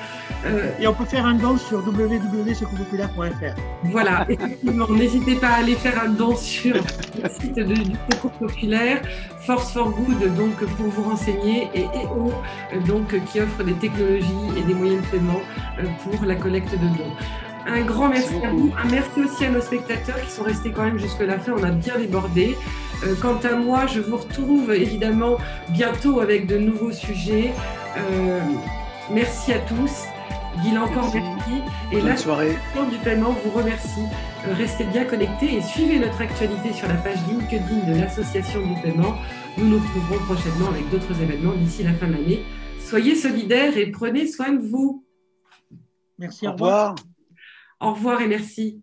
Et on peut faire un don sur www.secourspopulaire.fr. Voilà, effectivement, n'hésitez pas à aller faire un don sur le site du Secours populaire, Force for Good, donc pour vous renseigner, et EO, donc qui offre des technologies et des moyens de paiement pour la collecte de dons. Un grand merci à vous, un merci aussi à nos spectateurs qui sont restés quand même jusque la fin, on a bien débordé. Quant à moi, je vous retrouve évidemment bientôt avec de nouveaux sujets. Merci à tous. Guylain, encore merci. Et là, le du paiement vous remercie. Restez bien connectés et suivez notre actualité sur la page LinkedIn de l'Association du paiement. Nous nous retrouverons prochainement avec d'autres événements d'ici la fin de l'année. Soyez solidaires et prenez soin de vous. Merci, au revoir. Au revoir et merci.